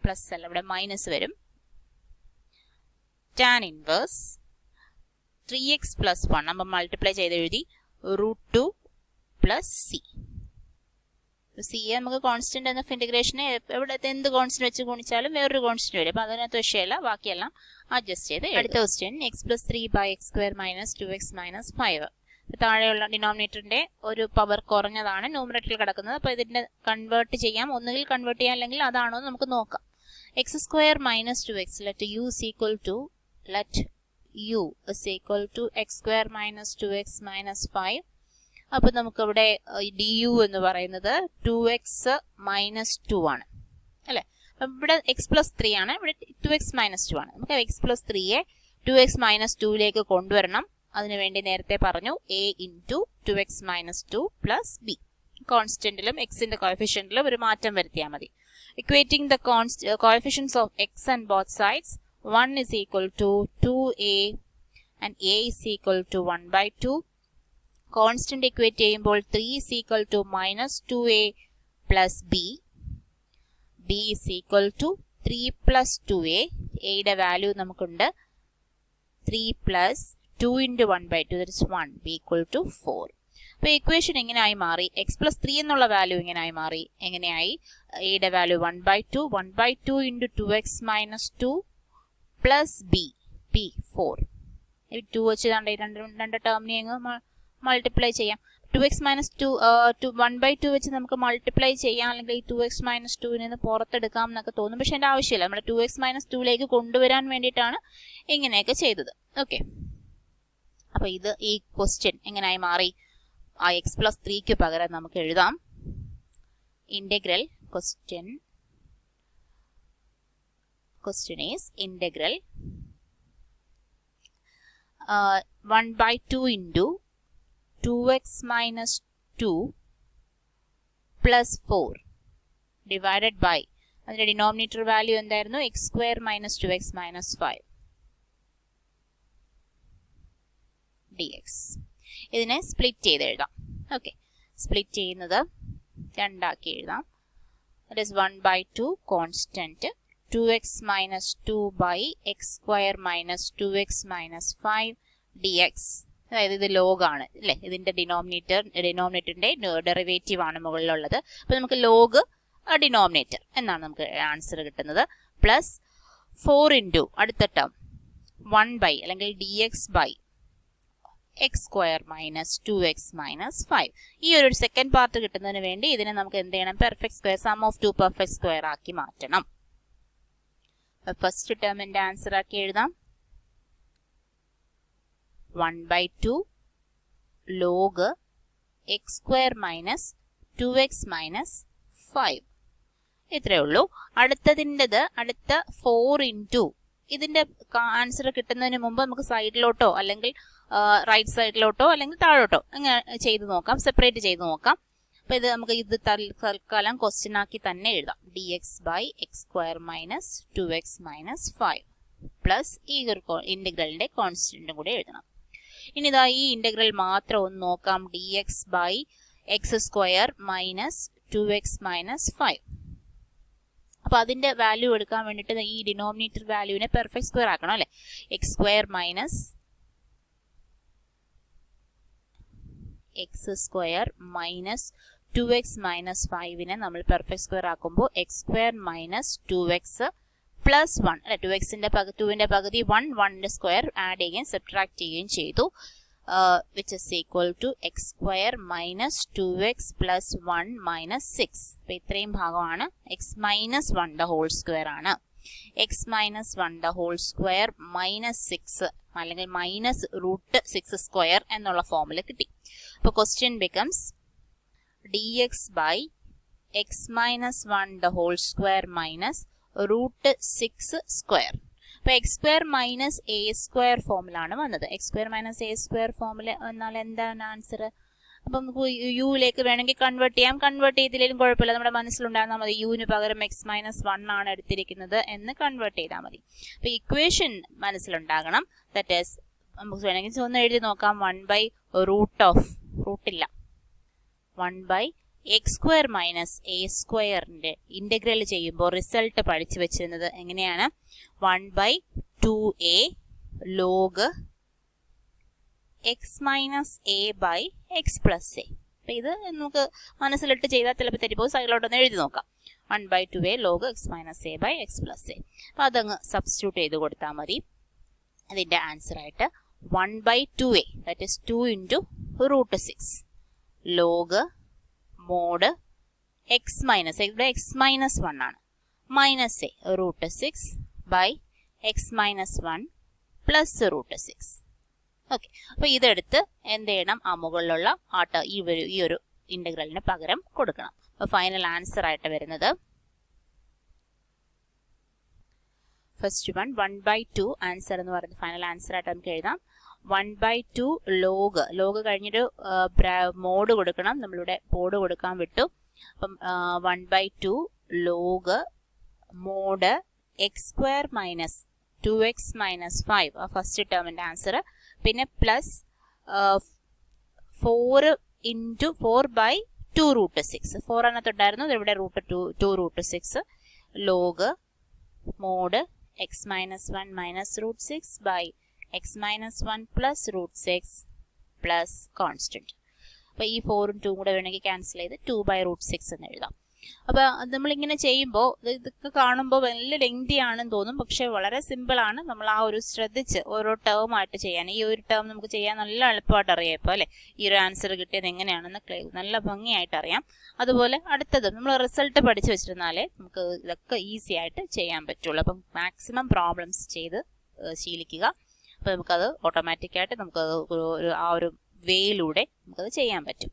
പ്ലസ് അല്ല, ഇവിടെ മൈനസ് വരും. ടാൻ ഇൻവേഴ്സ് 3x പ്ലസ് 1 നമ്മൾ മൾട്ടിപ്ലൈ ചെയ്ത് എഴുതി √2 പ്ലസ് സി. സി നമുക്ക് കോൺസ്റ്റന്റ് എന്ന ഇന്റഗ്രേഷനെ എവിടെ എന്ത് കോൺസ്റ്റന്റ് വെച്ച് ഗുണിച്ചാലും വേറൊരു കോൺസ്റ്റന്റ് വരും. അപ്പൊ അതിനകത്ത് വിഷയമല്ല, ബാക്കിയെല്ലാം അഡ്ജസ്റ്റ് ചെയ്ത്. അടുത്ത ക്വസ്റ്റ്യൻ x+3/x² - 2x - 5. താഴെയുള്ള ഡിനോമിനേറ്ററിന്റെ ഒരു പവർ കുറഞ്ഞതാണ് ന്യൂമറേറ്ററിൽ കിടക്കുന്നത്. അപ്പൊ ഇതിന്റെ കൺവേർട്ട് ചെയ്യാം, ഒന്നുകിൽ കൺവേർട്ട് ചെയ്യാം, അല്ലെങ്കിൽ അതാണോ എന്ന് നമുക്ക് നോക്കാം. x² - 2x let u is equal to x² - 2x - 5. അപ്പൊ നമുക്ക് ഇവിടെ du എന്ന് പറയുന്നത് 2x - 2 ആണ് അല്ലെ. അപ്പൊ ഇവിടെ x+3 ആണ്, ഇവിടെ 2x - 2 ആണ്. നമുക്ക് x+3യെ 2x - 2ലേക്ക് കൊണ്ടുവരണം. അതിനുവേണ്ടി നേരത്തെ പറഞ്ഞു a into 2x - 2 plus b. കോൺസ്റ്റന്റിലും എക്സിന്റെ കോഎഫിഷ്യന്റിലും ഒരു മാറ്റം വരുത്തിയാൽ മതി. Equating the coefficients of x and both sides 1 is equal to 2a and a is equal to 1/2. Constant equate ചെയ്യുമ്പോൾ 3 is equal to minus 2a plus b. b is equal to 3 plus 2a. a യുടെ value നമുക്കുണ്ട് 3 plus 2 into 1/2, that is 1, b equal to 4. അപ്പോൾ equation എങ്ങനെയായി മാറി? X plus 3 എന്നുള്ള value എങ്ങനെയായി മാറി? എങ്ങനെയായി? എയുടെ value 1/2 into 2x minus 2 plus b 4. 2 വെച്ച് രണ്ട് ടേമിനെ അങ്ങ് മൾട്ടിപ്ലൈ ചെയ്യാം. 2x minus 2 1/2 വെച്ച് നമുക്ക് മൾട്ടിപ്ലൈ ചെയ്യാം, അല്ലെങ്കിൽ 2x minus 2 നിന്ന് പുറത്തെടുക്കാം എന്നൊക്കെ തോന്നും. പക്ഷെ എൻ്റെ ആവശ്യമില്ല, നമ്മൾ 2x minus 2ലേക്ക് കൊണ്ടുവരാൻ വേണ്ടിയിട്ടാണ് ഇങ്ങനെയൊക്കെ ചെയ്തത്. ഓക്കെ, അപ്പോൾ ഇത് ഈ ക്വസ്റ്റ്യൻ എങ്ങനെയായി മാറി? ആ എക്സ് പ്ലസ് 3ക്ക് പകരം നമുക്ക് എഴുതാം integral. Question is integral 1/2 into 2x minus 2 plus 4 divided by, അതിന്റെ ഡിനോമിനേറ്റർ വാല്യൂ എന്തായിരുന്നു? x square minus 2x minus 5 dx. ഇതിനെ സ്പ്ലിറ്റ് ചെയ്ത് എഴുതാം. ഓക്കെ, സ്പ്ലിറ്റ് ചെയ്യുന്നത് രണ്ടാക്കി എഴുതാം. that is 1/2 constant 2x minus 2 by x square minus 2x minus 5 dx. അതായത് ഇത് ലോഗ് ആണ് അല്ലേ? ഇതിന്റെ ഡിനോമിനേറ്ററിന്റെ ഡെറിവേറ്റീവ് ആണ് മുകളിലുള്ളത്. അപ്പോൾ നമുക്ക് ലോഗ് ഡിനോമിനേറ്റർ എന്നാണ് നമുക്ക് ആൻസർ കിട്ടുന്നത്. പ്ലസ് 4 ഇൻറ്റു അടുത്ത ടേം 1 ബൈ അല്ലെങ്കിൽ dx by x square minus 2x minus 5. ഈ ഒരു സെക്കൻഡ് പാർട്ട് കിട്ടുന്നതിന് വേണ്ടി ഇതിനെ നമുക്ക് എന്ത് ചെയ്യണം? Perfect square, sum of 2 perfect square ആക്കി മാറ്റണം. ഫസ്റ്റ് ടേമിന്റെ ആൻസർ ആക്കി എഴുതാം 1/2 log x square minus 2x minus 5. ഇത്രയേ ഉള്ളൂ. അടുത്ത 4 ഇൻറ്റു ഇതിന്റെ ആൻസർ കിട്ടുന്നതിന് മുമ്പ് നമുക്ക് സൈഡിലോട്ടോ അല്ലെങ്കിൽ റൈറ്റ് സൈഡിലോട്ടോ അല്ലെങ്കിൽ താഴോട്ടോ അങ്ങനെ ചെയ്ത് നോക്കാം, സെപ്പറേറ്റ് ചെയ്ത് നോക്കാം. അപ്പൊ ഇത് നമുക്ക് തൽക്കാലം ക്വസ്റ്റ്യൻ ആക്കി തന്നെ എഴുതാം. dx by x square minus 2x minus 5 plus ഈ ഒരു ഇന്റഗ്രലിന്റെ കോൺസ്റ്റന്റും കൂടെ എഴുതണം. ഇനി ഇതാ ഈ ഇന്റഗ്രൽ മാത്രം ഒന്ന് നോക്കാം. dx by x square minus 2x minus 5. അപ്പൊ അതിന്റെ വാല്യൂ എടുക്കാൻ വേണ്ടിയിട്ട് ഈ ഡിനോമിനേറ്റർ വാല്യൂവിനെ പെർഫെക്റ്റ് സ്ക്വയർ ആക്കണം അല്ലെ? X square minus x square minus 2x minus 5നെ നമ്മൾ പെർഫെക്റ്റ് സ്ക്വയർ ആക്കുമ്പോൾ x square minus 2x plus 1 അല്ലെ? 2xന്റെ 2ന്റെ പകുതി 1ന്റെ സ്ക്വയർ ആഡ് ചെയ്യുകയും സബ്ട്രാക്ട് ചെയ്യുകയും ചെയ്തു. which is equal to x square minus 2x plus 1 minus 6. അപ്പോൾ ഇത്രയും ഭാഗമാണ് x minus 1 the whole square ആണ്. x minus 1 the whole square minus 6 അല്ലെങ്കിൽ minus root 6 square എന്നുള്ള ഫോമിൽ കിട്ടി. അപ്പോൾ question becomes dx by x minus 1 the whole square minus root 6 square. അപ്പോൾ X square minus a square ഫോമിലാണ് വന്നത്. X square minus a square ഫോമിൽ എന്നാൽ എന്താണ് ആൻസർ? അപ്പം നമുക്ക് യുയിലേക്ക് വേണമെങ്കിൽ കൺവേർട്ട് ചെയ്യാം. കൺവേർട്ട് ചെയ്തില്ലെങ്കിലും കുഴപ്പമില്ല, നമ്മുടെ മനസ്സിലുണ്ടായിരുന്നാൽ മതി. യുവിന് പകരം എക്സ് മൈനസ് 1 ആണ് എടുത്തിരിക്കുന്നത് എന്ന് കൺവേർട്ട് ചെയ്താൽ മതി. അപ്പോൾ ഇക്വേഷൻ മനസ്സിലുണ്ടാകണം. ദാറ്റ് ഈസ് നമുക്ക് വേണമെങ്കിൽ ഒന്ന് എഴുതി നോക്കാം. 1 എക്സ് സ്ക്വയർ മൈനസ് എ സ്ക്വയറിന്റെ ഇന്റഗ്രൽ ചെയ്യുമ്പോൾ റിസൾട്ട് പഠിച്ചു വെച്ചിരുന്നത് എങ്ങനെയാണ്? 1/2a log x minus a by x plus a. അപ്പൊ ഇത് നമുക്ക് മനസ്സിലിട്ട് ചെയ്താൽ ചിലപ്പോൾ തെറ്റിപ്പോൾ സൈഡിലോട്ടൊന്ന് എഴുതി നോക്കാം. 1/2a log x minus a by x plus a. അപ്പൊ അതങ്ങ് സബ്സ്റ്റിറ്റ്യൂട്ട് ചെയ്ത് കൊടുത്താൽ മതി. അതിന്റെ ആൻസർ ആയിട്ട് 1/2a that is 2 into root 6 log mod x minus ഇവിടെ എക്സ് മൈനസ് 1 ആണ് minus a root 6 by x minus 1 plus root 6. Okay, അപ്പൊ ഇതെടുത്ത് എന്ത് ചെയ്യണം? ആ മുകളിലുള്ള ഈ ഒരു ഇന്റഗ്രലിന് പകരം കൊടുക്കണം. അപ്പൊ ഫൈനൽ ആൻസർ ആയിട്ട് വരുന്നത് ഫസ്റ്റ് വൺ 1/2 ആൻസർ എന്ന് പറയുന്നത് ഫൈനൽ ആൻസർ ആയിട്ട് നമുക്ക് എഴുതാം. 1/2 ലോഗ് കഴിഞ്ഞൊരു മോഡ് കൊടുക്കണം. നമ്മളിവിടെ ബോർഡ് കൊടുക്കാൻ വിട്ടു. അപ്പം 1/2 log mod x² minus 2x minus 5 first ടേമിൻ്റെ ആൻസർ. പിന്നെ പ്ലസ് 4 ഇൻറ്റു 4/2√6 4 അതിനകത്തുണ്ടായിരുന്നു. ഇവിടെ √2√6 log mod x minus 1 minus √6 by x minus 1 plus √6 plus constant. അപ്പോൾ ഈ 4ഉം 2ഉം കൂടെ വേണമെങ്കിൽ ക്യാൻസൽ ചെയ്ത് 2/√6 എന്ന് എഴുതാം. അപ്പോൾ നമ്മളിങ്ങനെ ചെയ്യുമ്പോൾ ഇതൊക്കെ കാണുമ്പോൾ വലിയ ലെങ്തി ആണെന്ന് തോന്നും. പക്ഷേ വളരെ സിമ്പിളാണ്. നമ്മൾ ആ ഒരു ശ്രദ്ധിച്ച് ഓരോ ടേം ആയിട്ട് ചെയ്യാൻ. ഈ ഒരു ടേം നമുക്ക് ചെയ്യാൻ നല്ല എളുപ്പമായിട്ട് അറിയാം ഇപ്പോൾ അല്ലേ. ഈ ഒരു ആൻസർ കിട്ടിയത് എങ്ങനെയാണെന്ന് നല്ല ഭംഗിയായിട്ട് അറിയാം. അതുപോലെ അടുത്തത് നമ്മൾ റിസൾട്ട് പഠിച്ചു വെച്ചിരുന്നാലേ നമുക്ക് ഇതൊക്കെ ഈസി ആയിട്ട് ചെയ്യാൻ പറ്റുള്ളൂ. അപ്പം മാക്സിമം പ്രോബ്ലംസ് ചെയ്ത് ശീലിക്കുക. അപ്പോൾ നമുക്കത് ഓട്ടോമാറ്റിക്കായിട്ട് നമുക്കത് ആ ഒരു വേയിലൂടെ നമുക്കത് ചെയ്യാൻ പറ്റും.